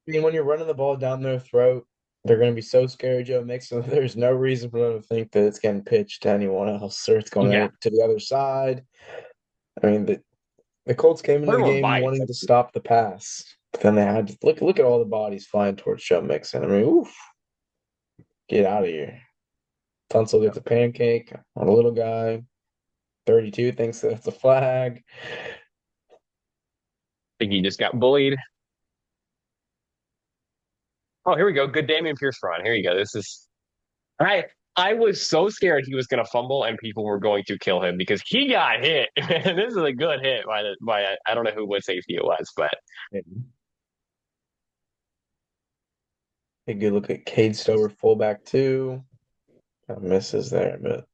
mean, when you're running the ball down their throat, they're going to be so scared of Joe Mixon. There's no reason for them to think that it's getting pitched to anyone else or it's Yeah, going to the other side. I mean, the Colts came into the everyone game biased. wanting to stop the pass, but then they had to look at all the bodies flying towards Joe Mixon. I mean, oof, get out of here. Tunsil gets a pancake on a little guy. 32 thinks that it's a flag. Think he just got bullied. Oh, here we go. Good Damian Pierce run. Here you go. This is I I was so scared he was going to fumble and people were going to kill him because he got hit. Man, this is a good hit by I don't know what safety it was, but A good look at Cade Stover, fullback too. Kind of misses there, but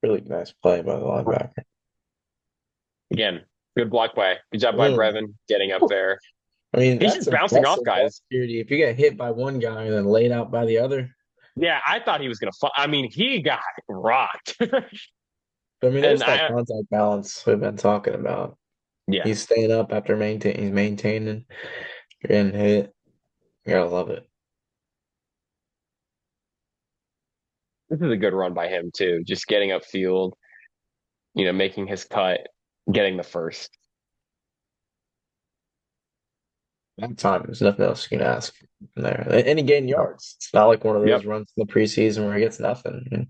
really nice play by the linebacker. again, good block by good job by Mm. Brevin getting up there. I mean, He's that's just bouncing off impressive ball guys. security. If you get hit by one guy and then laid out by the other, Yeah, I thought he was going to. I mean, he got rocked, I mean, and there's that contact balance we've been talking about. yeah, He's staying up after he's maintaining. You're getting hit. You gotta love it. this is a good run by him too. Just getting upfield, making his cut, getting the first. That time, there's nothing else you can ask from there. And he gained yards. It's not like one of Yep. those runs in the preseason where he gets nothing.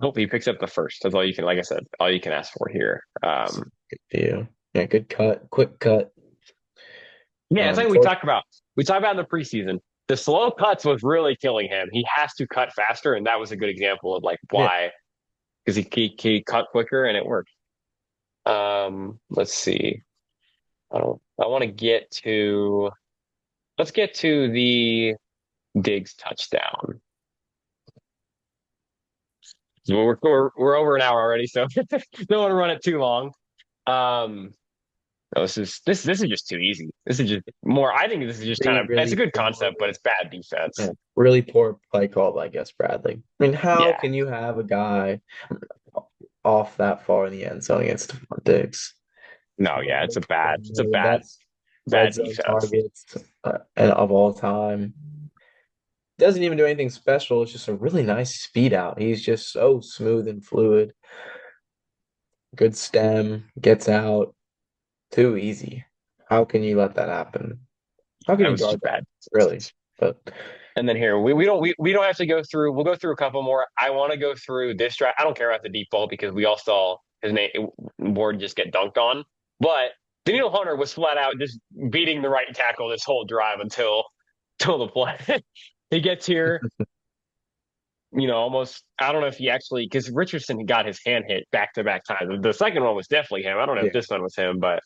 Hopefully, he picks up the first. That's all you can, like I said, all you can ask for here. Good view. Yeah, good cut, quick cut. Yeah, it's like Fourth, we talked about in the preseason. The slow cuts was really killing him. He has to cut faster, and that was a good example of like yeah, why, because he cut quicker and it worked. Let's see. I want to get to let's get to the Diggs touchdown. So we're over an hour already, so don't want to run it too long. Um, no, this is just too easy. This is just more. I think this is just kind really, of it's a really good poor, concept, but it's bad defense. yeah, really poor play call by Gus Bradley. I mean, how Yeah. can you have a guy off that far in the end zone against Stephon Diggs? No, yeah, it's a Best red bad zone defense. targets and of all time. Doesn't even do anything special. It's just a really nice speed out. He's just so smooth and fluid. Good stem, gets out. Too easy. How can you let that happen? How can That you was guard just that? bad. Really? But And then here we don't have to go through. We'll go through a couple more. I want to go through this drive. I don't care about the deep ball because we all saw his name Ward just get dunked on. But Daniel Hunter was flat out just beating the right tackle this whole drive until the play. He gets here, almost. I don't know if he actually because Richardson got his hand hit back to back times. The second one was definitely him. I don't know if yeah, this one was him, but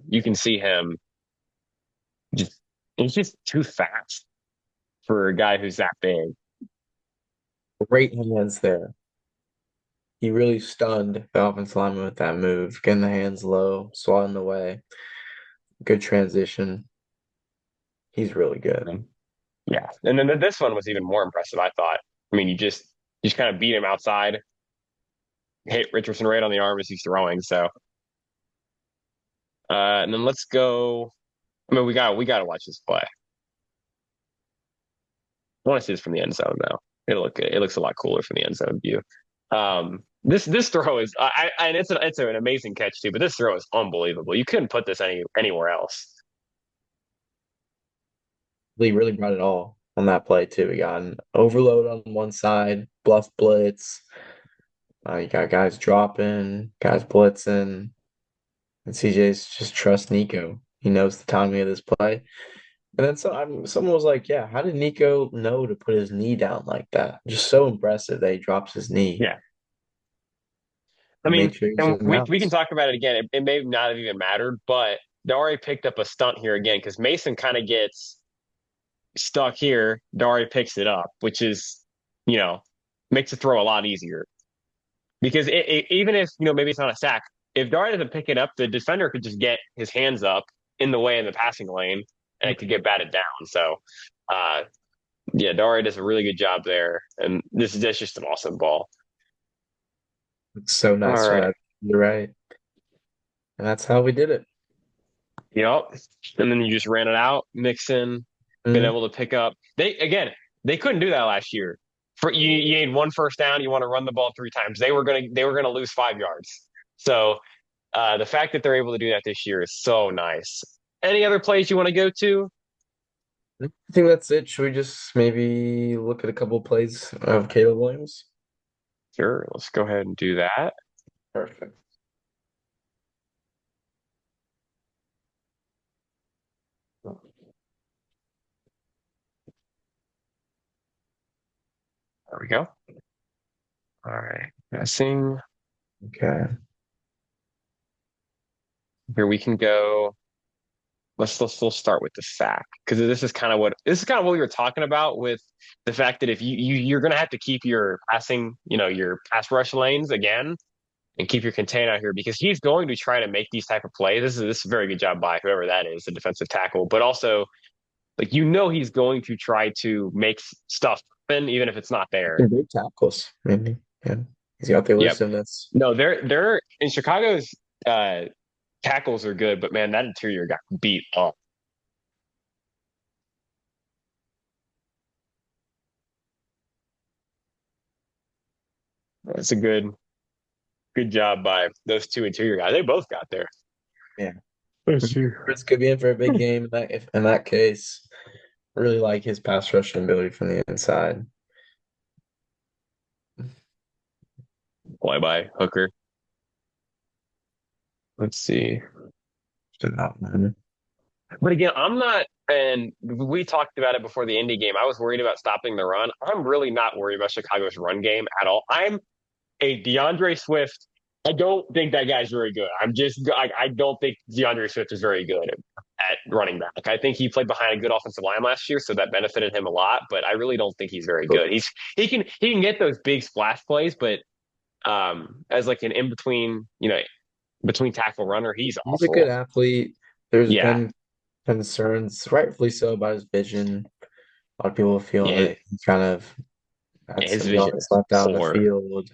you can see him just. He's just too fast for a guy who's that big. great hands there. He really stunned the offensive lineman with that move, getting the hands low, swatting away. Good transition. He's really good. Yeah, and then this one was even more impressive. I thought. I mean, you just kind of beat him outside, hit Richardson right on the arm as he's throwing. So, and then let's go. I mean, we got to watch this play. I want to see this from the end zone now. It looks a lot cooler from the end zone view. This throw is and it's an amazing catch too. But this throw is unbelievable. You couldn't put this anywhere else. He really brought it all on that play too. We got an overload on one side, bluff blitz. You got guys dropping, guys blitzing, and CJ's just trust Nico. He knows the timing of this play. And then someone was like, "Yeah, how did Nico know to put his knee down like that? Just so impressive that he drops his knee Yeah, I and made mean, sure he and zoomed we can out." talk about it again. It may not have even mattered, but Dari picked up a stunt here again because Mason kind of gets stuck here. Dari picks it up, which is, you know, makes the throw a lot easier. Because even if, maybe it's not a sack, if Dari doesn't pick it up, the defender could just get his hands up in the way in the passing lane and it could get batted down. So, uh, yeah, Dari does a really good job there. And that's just an awesome ball. It's so All nice for right. that. You're right. And that's how we did it. Yep. And then you just ran it out, mix in. been Mm. able to pick up. They couldn't do that last year. For you need one first down. You want to run the ball 3 times. They were gonna lose 5 yards. So the fact that they're able to do that this year is so nice. Any other plays you want to go to? I think that's it. Should we just maybe look at a couple plays of Caleb Williams? Sure, let's go ahead and do that. Perfect. There we go. All right, passing. Okay. Here we can go. Let's start with the sack because this is kind of what we were talking about with the fact that if you're going to have to keep your passing, your pass rush lanes again and keep your contain out here because he's going to try to make these type of plays. This is a very good job by whoever that is, the defensive tackle, but also like he's going to try to make stuff happen even if it's not there. Some great tackles, maybe. Yeah. He's got the Yep. list, and that's No, they're in Chicago's uh tackles are good, but man, that interior got beat up. That's a good job by those two interior guys. They both got there. yeah. Let's see. Chris could be in for a big game in that case. Really like his pass rushing ability from the inside. Fly by Hooker. Let's see. Stood out, man. But again, I'm not, and we talked about it before the Indy game. I was worried about stopping the run. I'm really not worried about Chicago's run game at all. I'm a DeAndre Swift. I don't think that guy's very good. I don't think DeAndre Swift is very good at running back. I think he played behind a good offensive line last year, so that benefited him a lot. But I really don't think he's very good. He can get those big splash plays, but as like an in between, between tackle runner, he's He's a good awful. athlete. There's Yeah, been concerns, rightfully so, about his vision. A lot of people feeling yeah, that he kind of had his some vision yards is left out in the poor. field.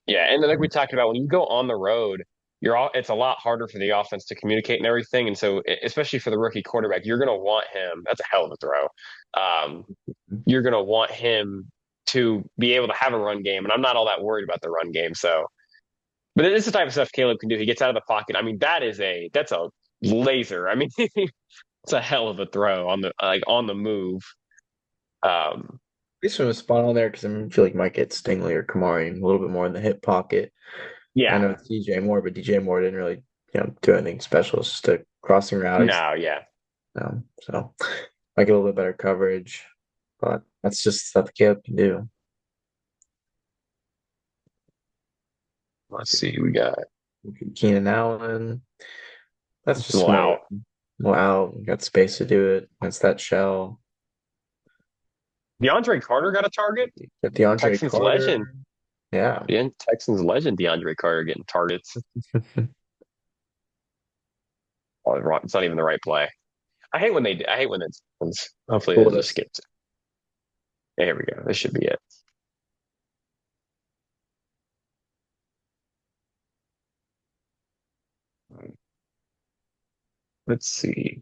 Yeah, and then like we talked about, when you go on the road, it's a lot harder for the offense to communicate and everything. And so, especially for the rookie quarterback, you're going to want him. That's a hell of a throw. Um, you're going to want him to be able to have a run game, and I'm not all that worried about the run game. So, but this is the type of stuff Caleb can do. He gets out of the pocket. I mean, that's a laser. I mean, it's a hell of a throw on the move. Um, At least from a spot on there, because I feel like he might get Stingley or Kamari a little bit more in the hip pocket. I yeah, know it's DJ Moore, but DJ Moore didn't really, do anything special. It's just a crossing route. no, yeah. So might get a little bit better coverage, but that's just stuff the kid can do. Let's see, we got Keenan Allen, that's just more Wow. wow, got space to do it. That's that shell. DeAndre Carter got a target. Got DeAndre Texans legend. Carter. Yeah. Yeah, Texans legend DeAndre Carter getting targets. Oh, it's not even the right play. I hate when it's. Hopefully, Cool it just this. skips. Yeah, here we go. This should be it. Let's see.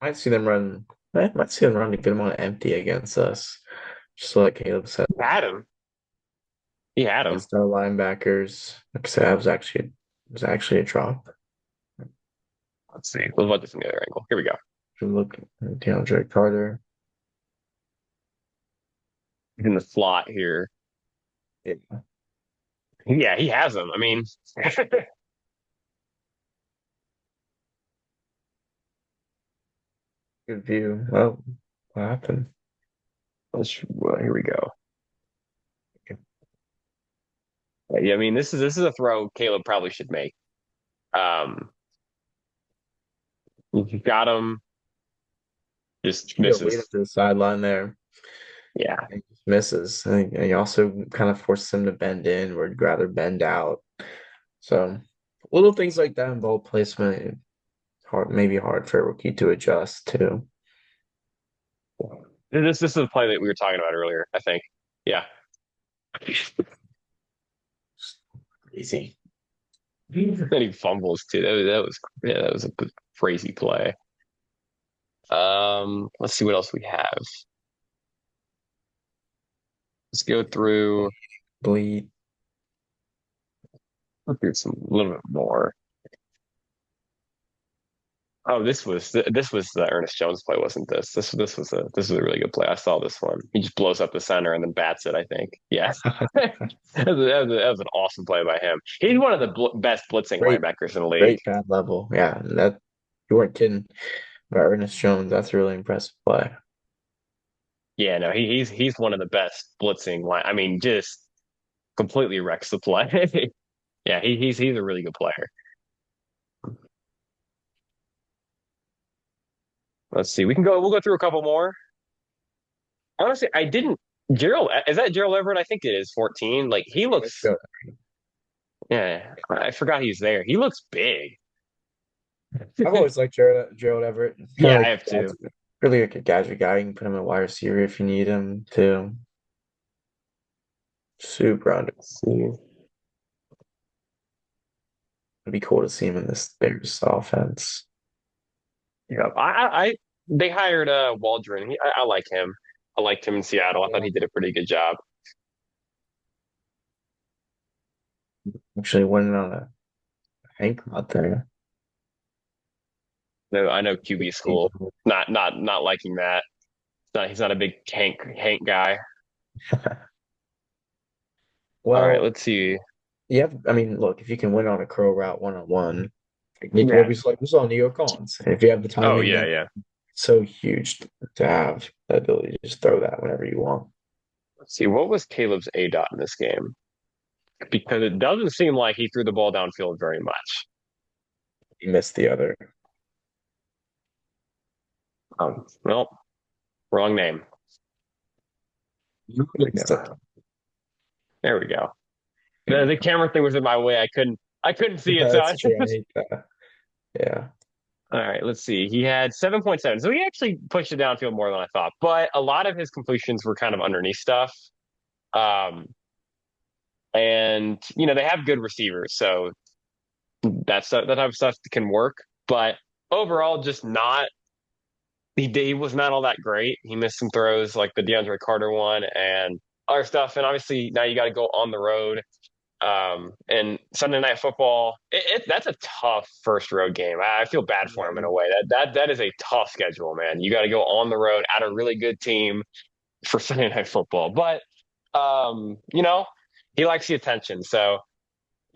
Might see them run. I might see them run a good amount of empty against us. Just like Caleb said. He had him. He had him. Against our linebackers. Like I said, it was actually a drop. Let's see. Let's watch this from the other angle. Here we go. If you look at DeAndre Carter. He's in the slot here. Yeah. Yeah, he has him. I mean, Good view. Well, what happened? here we go. Yeah, I mean, this is a throw Caleb probably should make. Um, he got him, just He got way up misses. to the sideline there. Yeah. He just misses. And he also kind of forces him to bend in where he'd rather bend out. So little things like that in ball placement, maybe hard for a rookie to adjust to. This is a play that we were talking about earlier, I think. Yeah. Easy. And he fumbles too. That was yeah, that was a crazy play. Let's see what else we have. Let's go through Bleed. some a little bit more. Oh, this was the Ernest Jones play, wasn't this? This was a really good play. I saw this one. He just blows up the center and then bats it, I think. Yeah. That was an awesome play by him. He's one of the best blitzing Great, linebackers in the league. great pad level. Yeah, that you weren't kidding about Ernest Jones. That's a really impressive play. Yeah, no, he's one of the best blitzing line. I mean, just completely wrecks the play. Yeah, he's a really good player. Let's see. We'll go through a couple more. Honestly, I didn't Gerald, is that Gerald Everett? I think it is 14. Like he looks, So, yeah, I forgot he's there. He looks big. I've always liked Gerald Everett. It's kind Yeah, of I like have to. really like a gadget guy. You can put him in wide receiver if you need him to. Super under. Let's see. It'd be cool to see him in this Bears offense. Yeah, they hired Waldron. I like him. I liked him in Seattle. I thought Yeah. he did a pretty good job. Actually winning on a Hank out there. No, I know QB school. Not liking that. He's not a big Hank guy. All right, Well, let's see. yeah, I mean, look, if you can win on a curl route one on one, Yeah. like we saw New York Collins. And if you have the Oh timing, yeah, then yeah. it's so huge to have the ability to just throw that whenever you want. Let's see. What was Caleb's A dot in this game? Because it doesn't seem like he threw the ball downfield very much. He missed the other. Well, wrong name. There we Missed it. go. There we go. The camera thing was in my way. I couldn't see it. So That's true. I hate that. Yeah. all right, let's see. He had 7.7. So he actually pushed it downfield more than I thought. But a lot of his completions were kind of underneath stuff. Um, and they have good receivers, so that type of stuff can work. But overall, just not he was not all that great. He missed some throws like the DeAndre Carter one and other stuff. And obviously now you got to go on the road. And Sunday Night Football, that's a tough first road game. I feel bad for him in a way. That is a tough schedule, man. You got to go on the road at a really good team for Sunday Night Football. But he likes the attention, so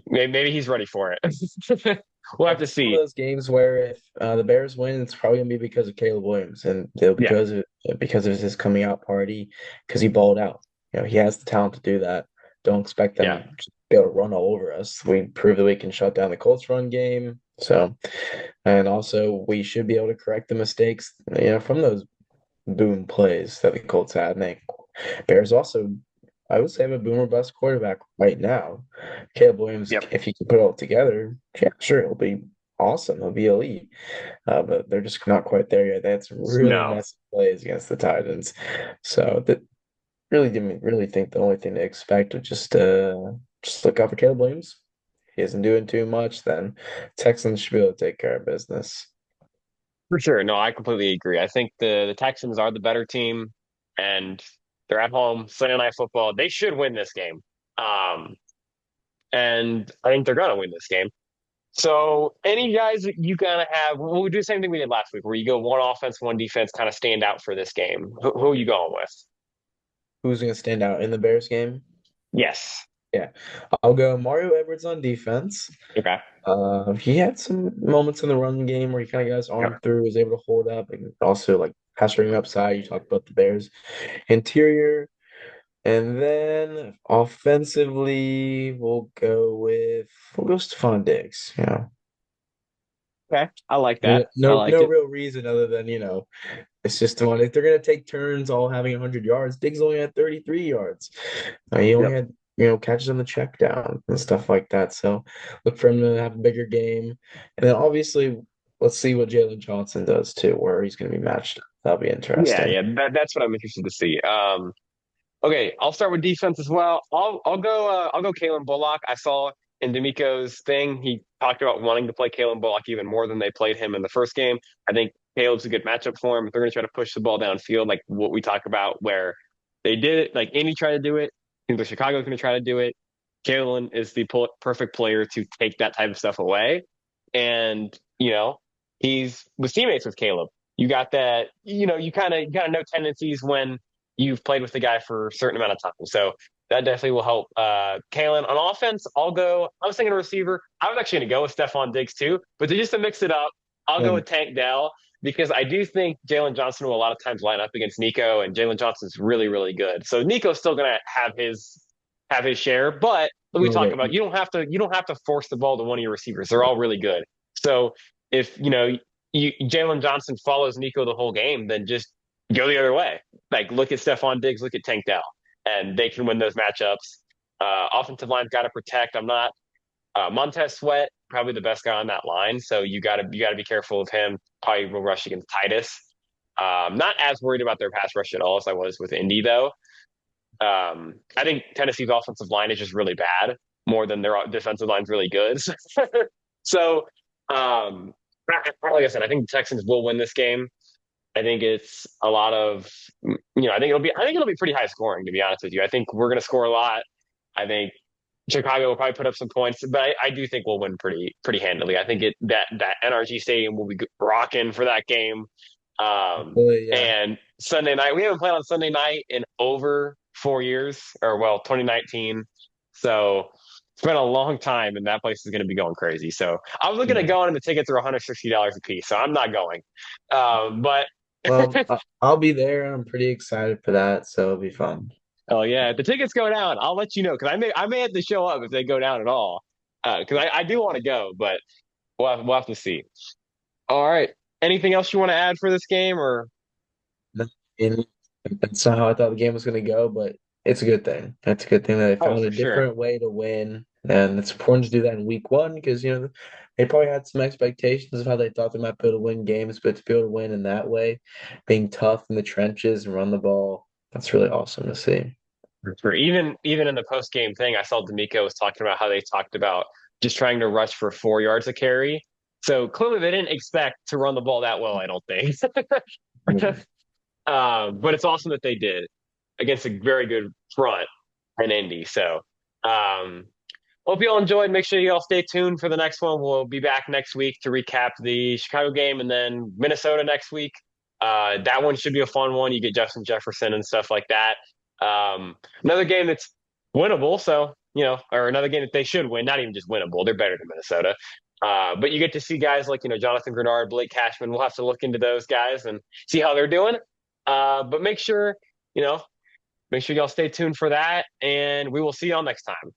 maybe he's ready for it. We'll have to It's one of see. those games where if the Bears win, it's probably gonna be because of Caleb Williams and Yeah, because of his coming out party because he balled out. He has the talent to do that. Don't expect them yeah, to be able to run all over us. We proved that we can shut down the Colts run game. So, and also we should be able to correct the mistakes, from those boom plays that the Colts had. And Bears also, I would say, have a boomer bust quarterback right now. Caleb Williams, yep. if he can put it all together, yeah, sure, he'll be awesome. He'll be elite. But they're just not quite there yet. They had some really No, messy plays against the Titans. So that really didn't really think the only thing to expect was just look out for Caleb Williams. If he isn't doing too much, then Texans should be able to take care of business. for sure. No, I completely agree. I think the Texans are the better team, and they're at home. Sunday Night Football. They should win this game. Um, and I think they're gonna win this game. So, any guys that you kind of have, we'll do the same thing we did last week, where you go one offense, one defense, kind of stand out for this game. Who are you going with? Who's going to stand out in the Bears game? Yes. Yeah, I'll go Mario Edwards on defense. Okay. He had some moments in the run game where he kind of got his arm Yeah. through, was able to hold up, and also like pass ring upside. You talked about the Bears interior, and then offensively, we'll go Stephon Diggs. Okay. I like that. I No, like no it. real reason other than it's just the one. If they're gonna take turns, all having 100 yards, Diggs only had 33 yards. He only Yep. had catches on the check down and stuff like that. So look for him to have a bigger game, and then obviously let's see what Jalen Johnson does too, where he's gonna be matched. That'll be Yeah, interesting. yeah. That's what I'm interested to see. Okay, I'll start with defense as well. I'll go Kalen Bullock. I saw in D'Amico's thing he talked about wanting to play Kalen Bullock even more than they played him in the first game. I think Caleb's a good matchup for him. They're going to try to push the ball downfield, like what we talk about, where they did it, like Indy tried to do it. I think the Chicago's going to try to do it. Kalen is the perfect player to take that type of stuff away. And, he's was teammates with Caleb. You got that, you kind of know tendencies when you've played with the guy for a certain amount of time. So that definitely will help Kalen. On offense, I was thinking a receiver. I was actually going to go with Stephon Diggs too, but just to mix it up, I'll go Um, with Tank Dell because I do think Jalen Johnson will a lot of times line up against Nico, and Jalen Johnson's really, really good. So Nico's still going to have his share, but we you'll talk get about you don't have to force the ball to one of your receivers. They're all really good. So if Jalen Johnson follows Nico the whole game, then just go the other way. Like look at Stephon Diggs, look at Tank Dell, and they can win those matchups. Offensive line's got to protect. I'm not Montez Sweat, probably the best guy on that line, so you gotta be careful of him. Probably will rush against Titus. Not as worried about their pass rush at all as I was with Indy though. I think Tennessee's offensive line is just really bad, more than their defensive line's really good. So, like I said, I think the Texans will win this game. I think it's a lot of, I think it'll be pretty high scoring, to be honest with you. I think we're going to score a lot. I think Chicago will probably put up some points, but I do think we'll win pretty handily. I think that NRG Stadium will be rocking for that game. yeah. And Sunday night, we haven't played on Sunday night in over 4 years, or well, 2019. So it's been a long time, and that place is going to be going crazy. So I was looking at Yeah. going, and the tickets are $160 a piece, so I'm not going. But Well, I'll be there, and I'm pretty excited for that, so it'll be fun. oh yeah, if the tickets go down, I'll let you know because I may have to show up if they go down at all. Because I do want to go, but we'll have to see. All right. Anything else you want to add for this game, or And that's not how I thought the game was going to go, but it's a good thing. It's a good thing that they oh, found a for sure. different way to win, and it's important to do that in week one because they probably had some expectations of how they thought they might be able to win games, but to be able to win in that way, being tough in the trenches and run the ball, that's really awesome to see. For sure. Even in the post game thing, I saw D'Amico was talking about how they talked about just trying to rush for 4 yards a carry. So clearly they didn't expect to run the ball that well, I don't think. Mhm. But it's awesome that they did against a very good front in Indy. So um, hope you all enjoyed. Make sure you all stay tuned for the next one. We'll be back next week to recap the Chicago game and then Minnesota next week. That one should be a fun one. You get Justin Jefferson and stuff like that. Another game that's winnable, so or another game that they should win, not even just winnable. They're better than Minnesota. But you get to see guys like Jonathan Grenard, Blake Cashman. We'll have to look into those guys and see how they're doing. But you know, make sure y'all stay tuned for that, and we will see y'all next time.